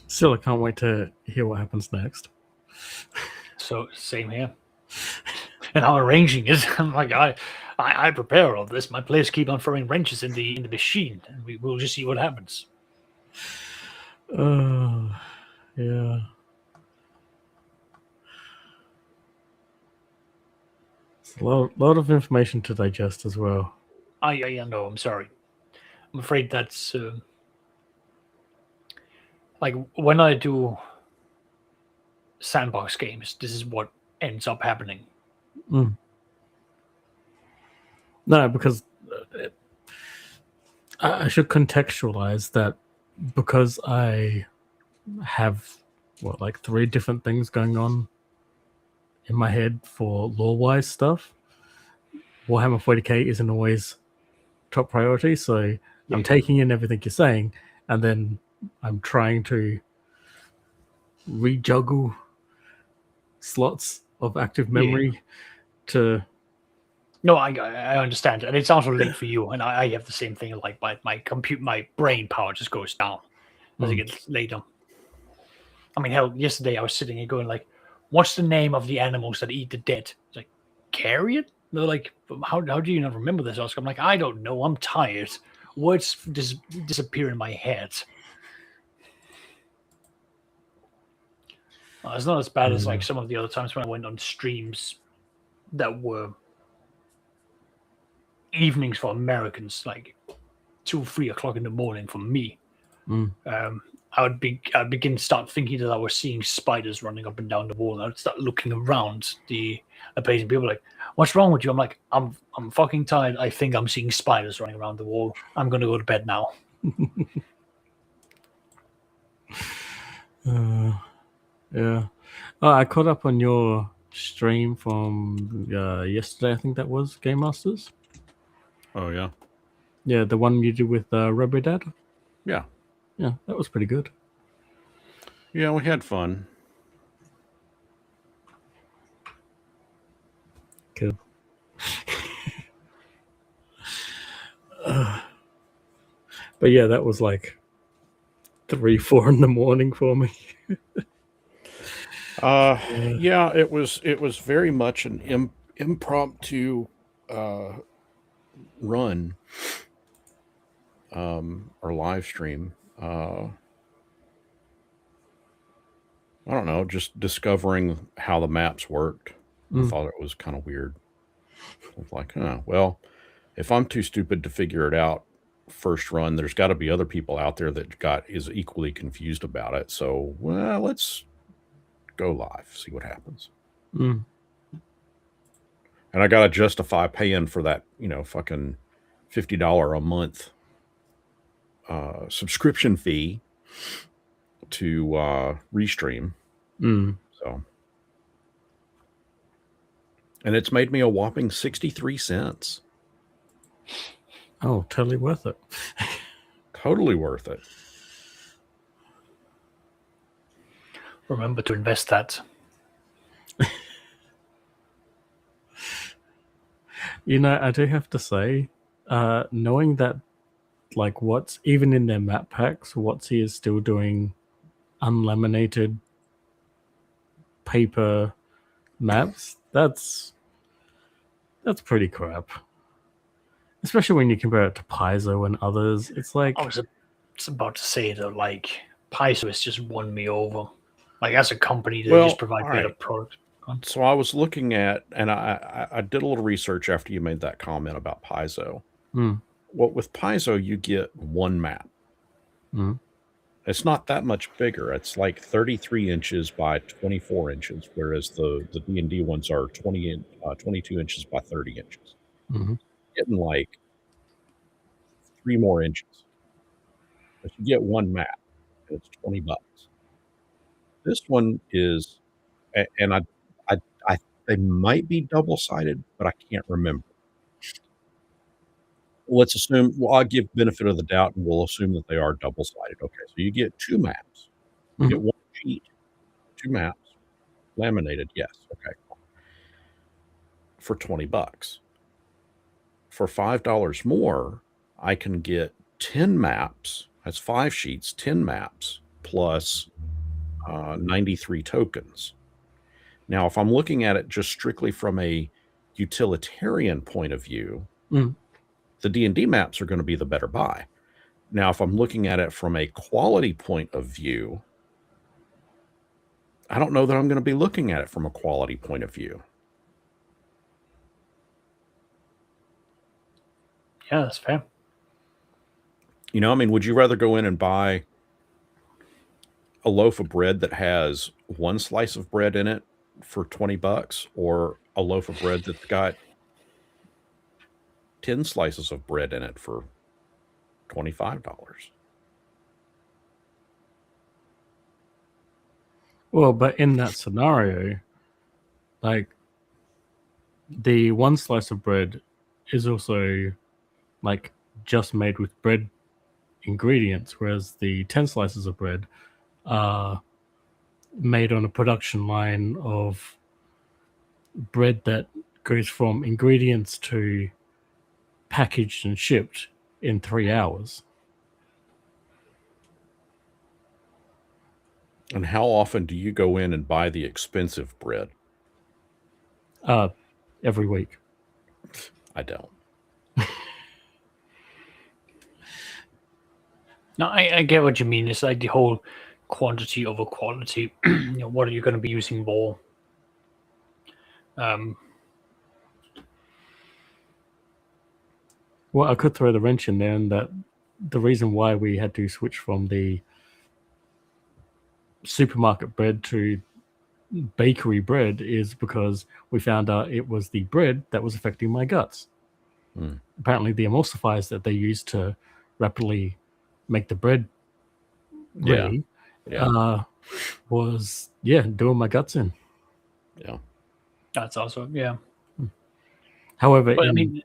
Still, I can't wait to hear what happens next. So same here. And I'm arranging it. I'm like, I prepare all this. My players keep on throwing wrenches in the machine, and we'll just see what happens. Yeah. It's a lot of information to digest as well. I know. I'm sorry. I'm afraid that's when I do sandbox games, this is what ends up happening. No, because I should contextualize that because I have like 3 different things going on in my head for lore-wise stuff. Warhammer 40k isn't always top priority, so I'm taking in everything you're saying, and then I'm trying to rejuggle slots of active memory to. No, I understand, and it's also late for you, and I have the same thing. Like my brain power just goes down as it gets later. I mean, hell, yesterday I was sitting here going like, "What's the name of the animals that eat the dead?" It's like, carrion. They're like, "How do you not remember this, Oscar?" I'm like, "I don't know. I'm tired. Words disappear in my head." It's not as bad as like some of the other times when I went on streams that were evenings for Americans, like 2, 3 o'clock in the morning for me. I'd begin to start thinking that I was seeing spiders running up and down the wall. I'd start looking around the place, and people are like, "What's wrong with you?" I'm like, I'm fucking tired. I think I'm seeing spiders running around the wall. I'm gonna go to bed now. Yeah. Oh, I caught up on your stream from yesterday, I think that was, Game Masters. Oh, yeah? Yeah, the one you did with Rubber Dad. Yeah. Yeah, that was pretty good. Yeah, we had fun. Cool. But yeah, that was like 3, 4 in the morning for me. Yeah, it was very much an impromptu run or live stream. I don't know, just discovering how the maps worked. I thought it was kind of weird. I was like, well, if I'm too stupid to figure it out first run, there's got to be other people out there that is equally confused about it. So, well, let's go live, see what happens. And I got to justify paying for that, fucking $50 a month subscription fee to restream. So, and it's made me a whopping 63 cents. Oh, totally worth it. Totally worth it. Remember to invest that. I do have to say, knowing that, like, what's even in their map packs, WotC is still doing unlaminated paper maps. That's pretty crap. Especially when you compare it to Paizo and others. It's like, I was about to say that, like, Paizo has just won me over. Like, as a company, they just provide better product. So I was looking at, and I did a little research after you made that comment about Paizo. Well, with Paizo, you get one map. It's not that much bigger. It's like 33 inches by 24 inches, whereas the D&D ones are 22 inches by 30 inches. Getting like 3 more inches. But you get one map, and it's $20. This one is, and they might be double-sided, but I can't remember. Let's assume, I'll give benefit of the doubt, and we'll assume that they are double-sided. Okay, so you get 2 maps. You get 1 sheet, 2 maps, laminated, yes, okay. For $20. For $5 more, I can get 10 maps. That's 5 sheets, 10 maps, plus 93 tokens. Now, if I'm looking at it just strictly from a utilitarian point of view, the D&D maps are going to be the better buy. Now, if I'm looking at it from a quality point of view, I don't know that I'm going to be looking at it from a quality point of view. Yeah, that's fair. I mean, would you rather go in and buy a loaf of bread that has one slice of bread in it for $20 or a loaf of bread that's got 10 slices of bread in it for $25? Well, but in that scenario, like the one slice of bread is also like just made with bread ingredients, whereas the 10 slices of bread are made on a production line of bread that goes from ingredients to packaged and shipped in 3 hours. And how often do you go in and buy the expensive bread? Every week. I don't. No, I get what you mean. It's like the whole quantity over quality. What are you going to be using more? Well, I could throw the wrench in there, and that the reason why we had to switch from the supermarket bread to bakery bread is because we found out it was the bread that was affecting my guts. Apparently, the emulsifiers that they use to rapidly make the bread ready was doing my guts in. Yeah. That's also, yeah. However, But I mean,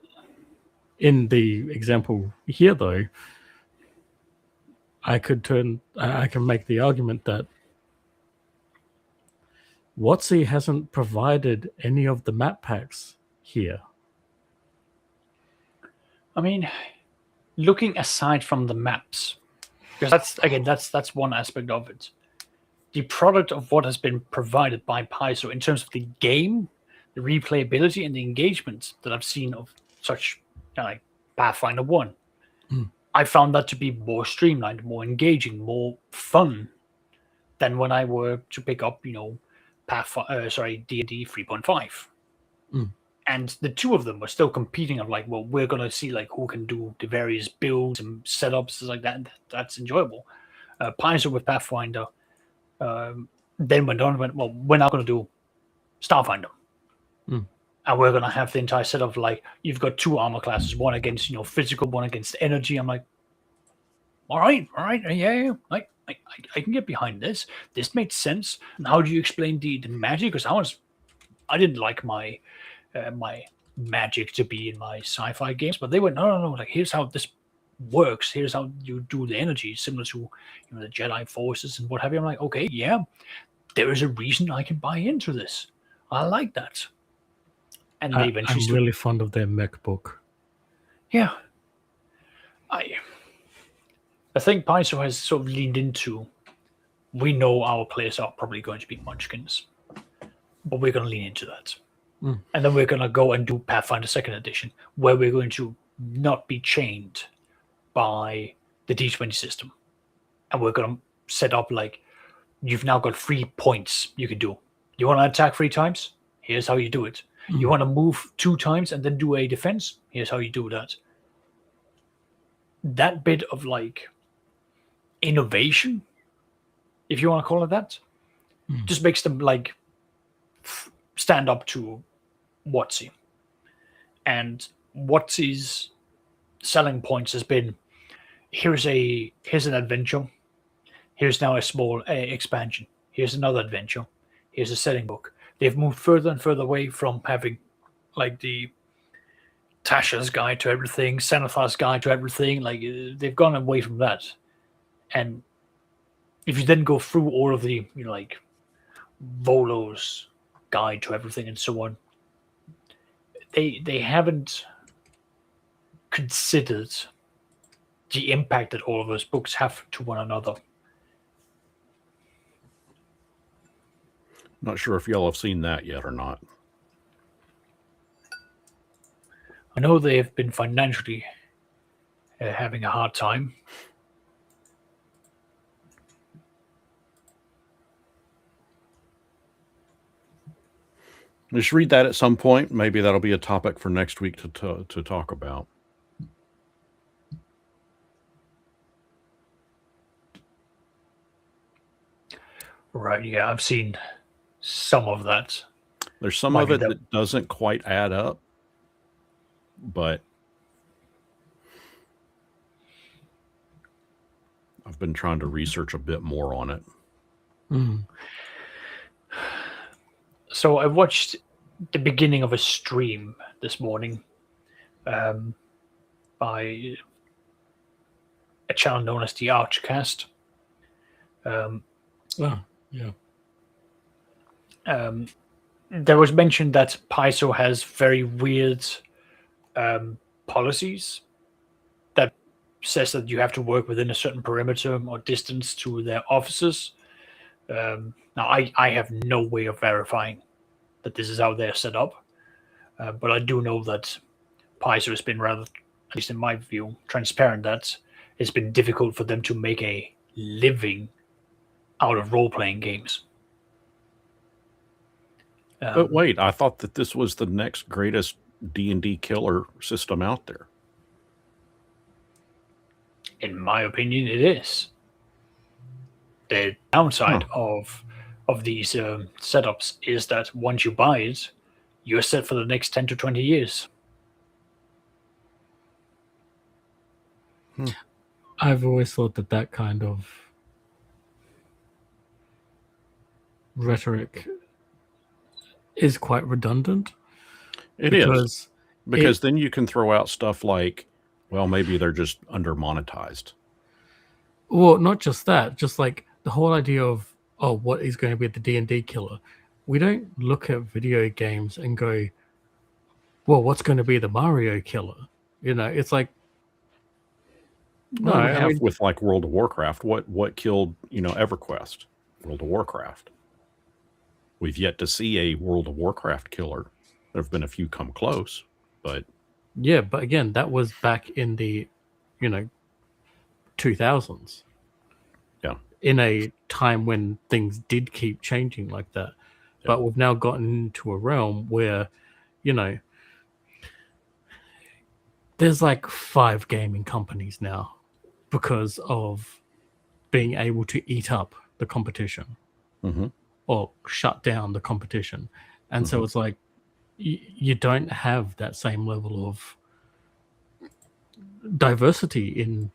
in the example here, though, I can make the argument that WotC hasn't provided any of the map packs here. I mean, looking aside from the maps, because that's one aspect of it. The product of what has been provided by Paizo in terms of the game, the replayability, and the engagement that I've seen of such like Pathfinder 1, I found that to be more streamlined, more engaging, more fun than when I were to pick up, D&D 3.5. And the two of them were still competing of like, well, we're going to see like who can do the various builds and setups like that. That's enjoyable. Paizo with Pathfinder then went on and went, well, we're not going to do Starfinder. And we're going to have the entire set of like, you've got two armor classes, one against, physical, one against energy. I'm like, all right, yeah. I can get behind this. This makes sense. And how do you explain the magic? Because I didn't like my my magic to be in my sci-fi games, but they went, no. Like, here's how this works. Here's how you do the energy, similar to the Jedi forces and what have you. I'm like, okay, yeah, there is a reason I can buy into this. I like that. And they eventually I'm really fond of their mech book. Yeah. I think Paizo has sort of leaned into, we know our players are probably going to be munchkins, but we're going to lean into that. And then we're going to go and do Pathfinder 2nd Edition, where we're going to not be chained by the D20 system. And we're going to set up like, you've now got 3 points you can do. You want to attack 3 times? Here's how you do it. You want to move 2 times and then do a defense? Here's how you do that. That bit of like innovation, if you want to call it that, just makes them like stand up to WotC. And WotC's selling points has been, here's an adventure, here's now a small expansion, here's another adventure, here's a setting book. They've moved further and further away from having like the Tasha's guide to everything, Xanathar's guide to everything. Like, they've gone away from that. And if you then go through all of the like Volo's guide to everything and so on, they haven't considered the impact that all of those books have to one another. Not sure if y'all have seen that yet or not. I know they have been financially having a hard time. Just read that at some point. Maybe that'll be a topic for next week to talk about. Right. Yeah, I've seen some of that. There's some Mind of you, it that doesn't quite add up, but I've been trying to research a bit more on it. Mm. So I watched the beginning of a stream this morning by a channel known as the Archcast. Oh, yeah. There was mention that Paizo has very weird policies that says that you have to work within a certain perimeter or distance to their offices. Now, I have no way of verifying that this is how they're set up, but I do know that Paizo has been rather, at least in my view, transparent that it's been difficult for them to make a living out of role-playing games. But wait, I thought that this was the next greatest D&D killer system out there. In my opinion, it is. The downside of these setups is that once you buy it, you're set for the next 10 to 20 years. I've always thought that kind of rhetoric is quite redundant. It is. Because then you can throw out stuff like, well, maybe they're just under monetized. Well, not just that, just like the whole idea of, oh, what is going to be the D&D killer? We don't look at video games and go, well, what's going to be the Mario killer? You know, it's like, no, Well, we I have mean, with like World of Warcraft. What killed, EverQuest? World of Warcraft. We've yet to see a World of Warcraft killer. There have been a few come close, but yeah, but again, that was back in the, 2000s. yeah. In a time when things did keep changing like that. Yeah. But we've now gotten into a realm where, there's like 5 gaming companies now because of being able to eat up the competition or shut down the competition. And so it's like you don't have that same level of diversity in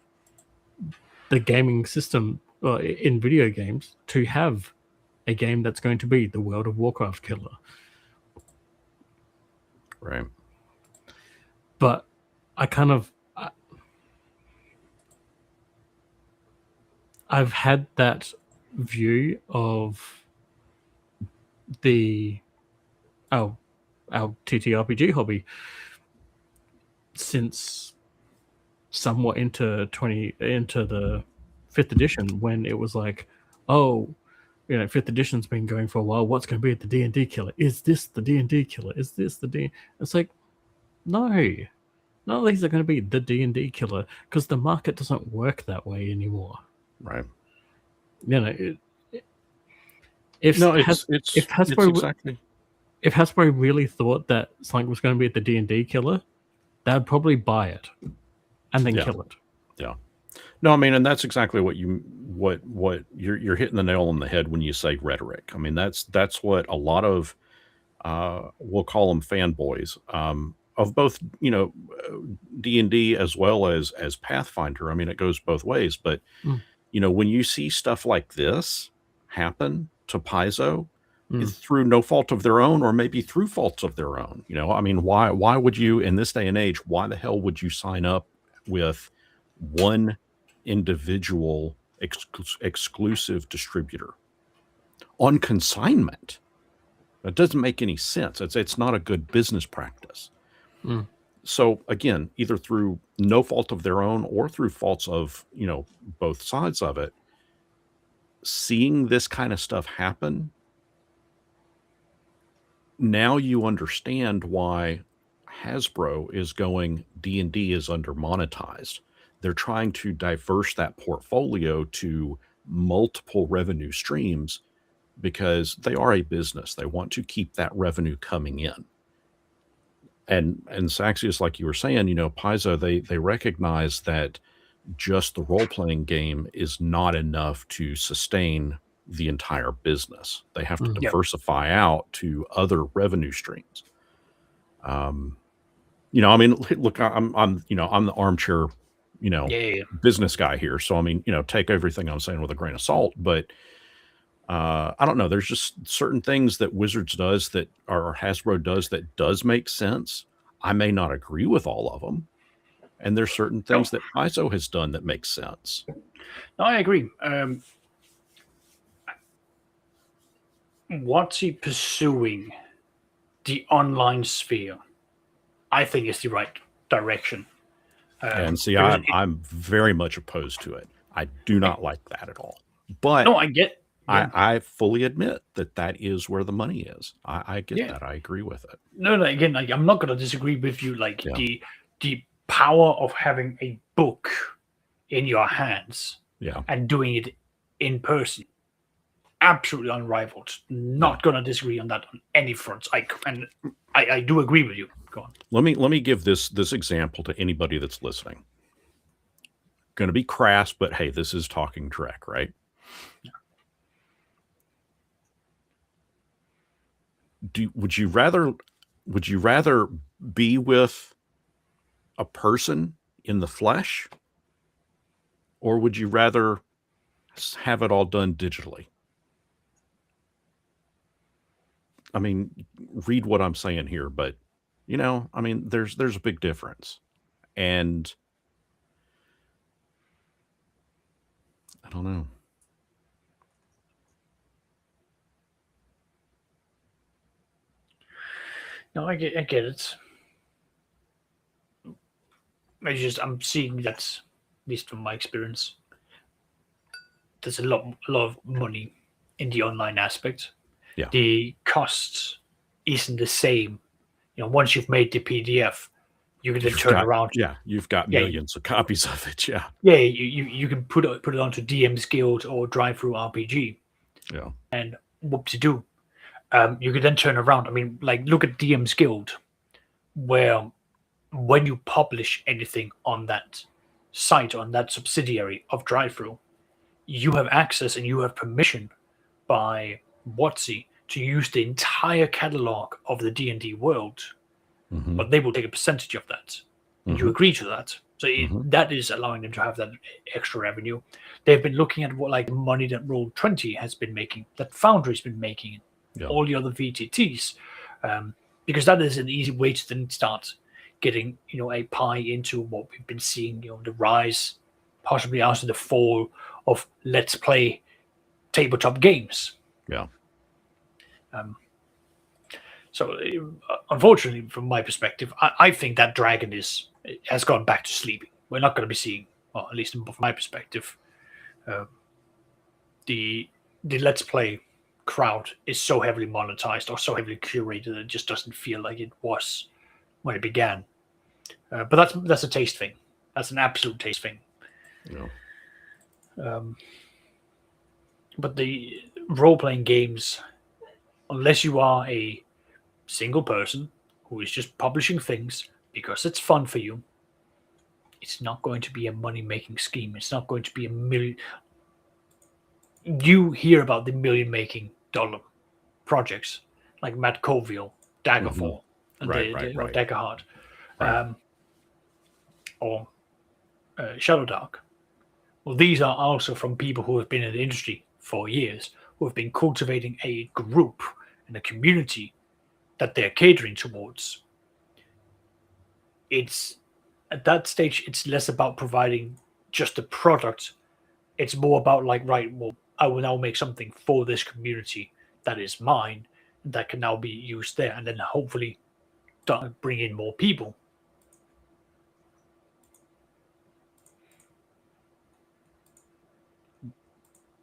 the gaming system in video games to have a game that's going to be the World of Warcraft killer. Right. But I kind of I've had that view of our TTRPG hobby since somewhat into the 5th edition, when it was like, oh, 5th edition's been going for a while. What's going to be the D&D killer? Is this the D&D killer? Is this the D? It's like, no, none of these are going to be the D&D killer because the market doesn't work that way anymore. Right. If it's exactly. If Hasbro really thought that something was going to be the D&D killer, they'd probably buy it and then kill it. Yeah. No, I mean, and that's exactly what you're hitting the nail on the head when you say rhetoric. I mean, that's what a lot of we'll call them fanboys of both, D&D as well as Pathfinder. I mean, it goes both ways, but when you see stuff like this happen to Paizo, it's through no fault of their own, or maybe through faults of their own. I mean, why would you, in this day and age, why the hell would you sign up with one individual exclusive distributor on consignment? That doesn't make any sense. It's not a good business practice. So again, either through no fault of their own or through faults of, both sides of it, seeing this kind of stuff happen, now you understand why Hasbro is going D&D is under monetized. They're trying to diverse that portfolio to multiple revenue streams because they are a business. They want to keep that revenue coming in. And Saxius, like you were saying, Paizo, they recognize that just the role-playing game is not enough to sustain the entire business. They have to Mhm. Yep. diversify out to other revenue streams. You know, I mean, look, I'm you know, I'm the armchair, you know, Yeah. business guy here. So I mean, you know, take everything I'm saying with a grain of salt. But I don't know. There's just certain things that Wizards does that or Hasbro does that does make sense. I may not agree with all of them, and there's certain No, things that Paizo has done that make sense. no, I agree. What's he pursuing? The online sphere, I think, is the right direction. And see, Because I'm very much opposed to it. I do not like that at all. But no, I get. Yeah, I fully admit that that is where the money is. I get yeah. that. I agree with it. No, no. Again, like, I'm not going to disagree with you. Like Yeah. the power of having a book in your hands Yeah. and doing it in person, absolutely unrivaled. Not going to disagree on that on any fronts. I do agree with you. Go on. Let me give this example to anybody that's listening. Going to be crass, but hey, this is Talking Drek, right? Would you rather be with a person in the flesh, or would you rather have it all done digitally? I mean, read what I'm saying here, but you know, I mean, there's a big difference, and I don't know. No, I get it. I'm seeing that, at least from my experience, there's a lot of money in the online aspect. Yeah. The cost isn't the same. You know, once you've made the PDF, you can then turn around. Yeah, you've got Yeah, millions of copies of it. Yeah. Yeah, you can put it onto DM's Guild or Drive Through RPG, Yeah. and whoop to do. You could then turn around. I mean, like, look at DM's Guild, where when you publish anything on that site, on that subsidiary of Drive Through, you have access and you have permission by WotC to use the entire catalog of the D&D world, Mm-hmm. but they will take a percentage of that, and you Mm-hmm. agree to that. So Mhm. that is allowing them to have that extra revenue. They've been looking at what, like, money that Roll20 has been making, that Foundry's been making, Yeah. all the other VTTs, because that is an easy way to then start getting, you know, a pie into what we've been seeing, you know, the rise, possibly after the fall of Let's Play tabletop games. Yeah. So, unfortunately, from my perspective, I think that dragon has gone back to sleeping. We're not going to be seeing, well, at least from my perspective, the Let's Play crowd is so heavily monetized or so heavily curated that it just doesn't feel like it was when it began. But that's a taste thing. That's an absolute taste thing. Yeah. But the role-playing games, unless you are a single person who is just publishing things because it's fun for you, it's not going to be a money-making scheme. It's not going to be a million. You hear about the million-making dollar projects like Matt Colville, Daggerfall, and Right. or Daggerheart, Right. or Shadow Dark. Well, these are also from people who have been in the industry for years, who have been cultivating a group and a community that they're catering towards. It's at that stage, it's less about providing just a product. It's more about, like, right, well, I will now make something for this community that is mine, that can now be used there, and then hopefully bring in more people.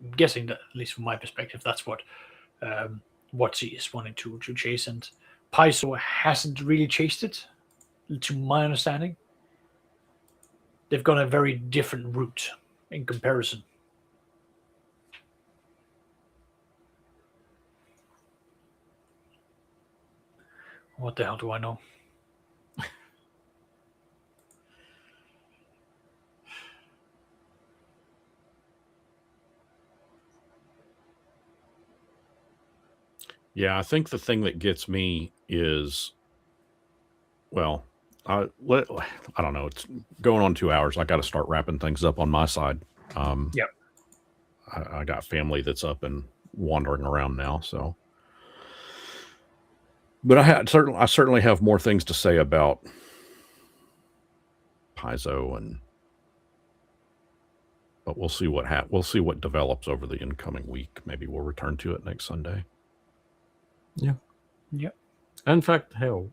I'm guessing that, at least from my perspective, that's what WotC is wanting to chase, and Paizo hasn't really chased it, to my understanding. They've gone a very different route in comparison. What the hell do I know? Yeah, I think the thing that gets me is, well, I don't know. It's going on 2 hours. I got to start wrapping things up on my side. Yep. I got family that's up and wandering around now, so. But I certainly have more things to say about Paizo, but we'll see what develops over the incoming week. Maybe we'll return to it next Sunday. Yeah. Yep. In fact, hell,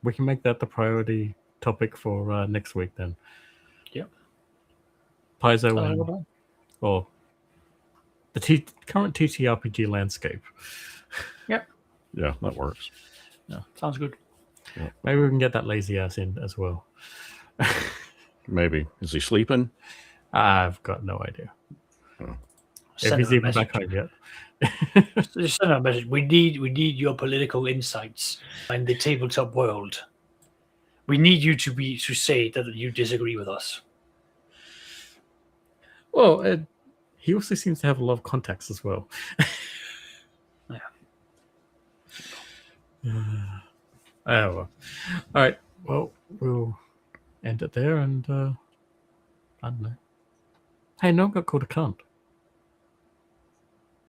we can make that the priority topic for next week then. Yep. Paizo or the current TTRPG landscape. Yep. Yeah, that works. Yeah, sounds good. Yeah. Maybe we can get that lazy ass in as well. Maybe. Is he sleeping? I've got no idea. Oh. If he's even back home yet. Just send a message. We need your political insights in the tabletop world. We need you to say that you disagree with us. Well, he also seems to have a lot of contacts as well. Yeah. Oh, well. All right. Well, we'll end it there, and I don't know. Hey, no one got called a cunt.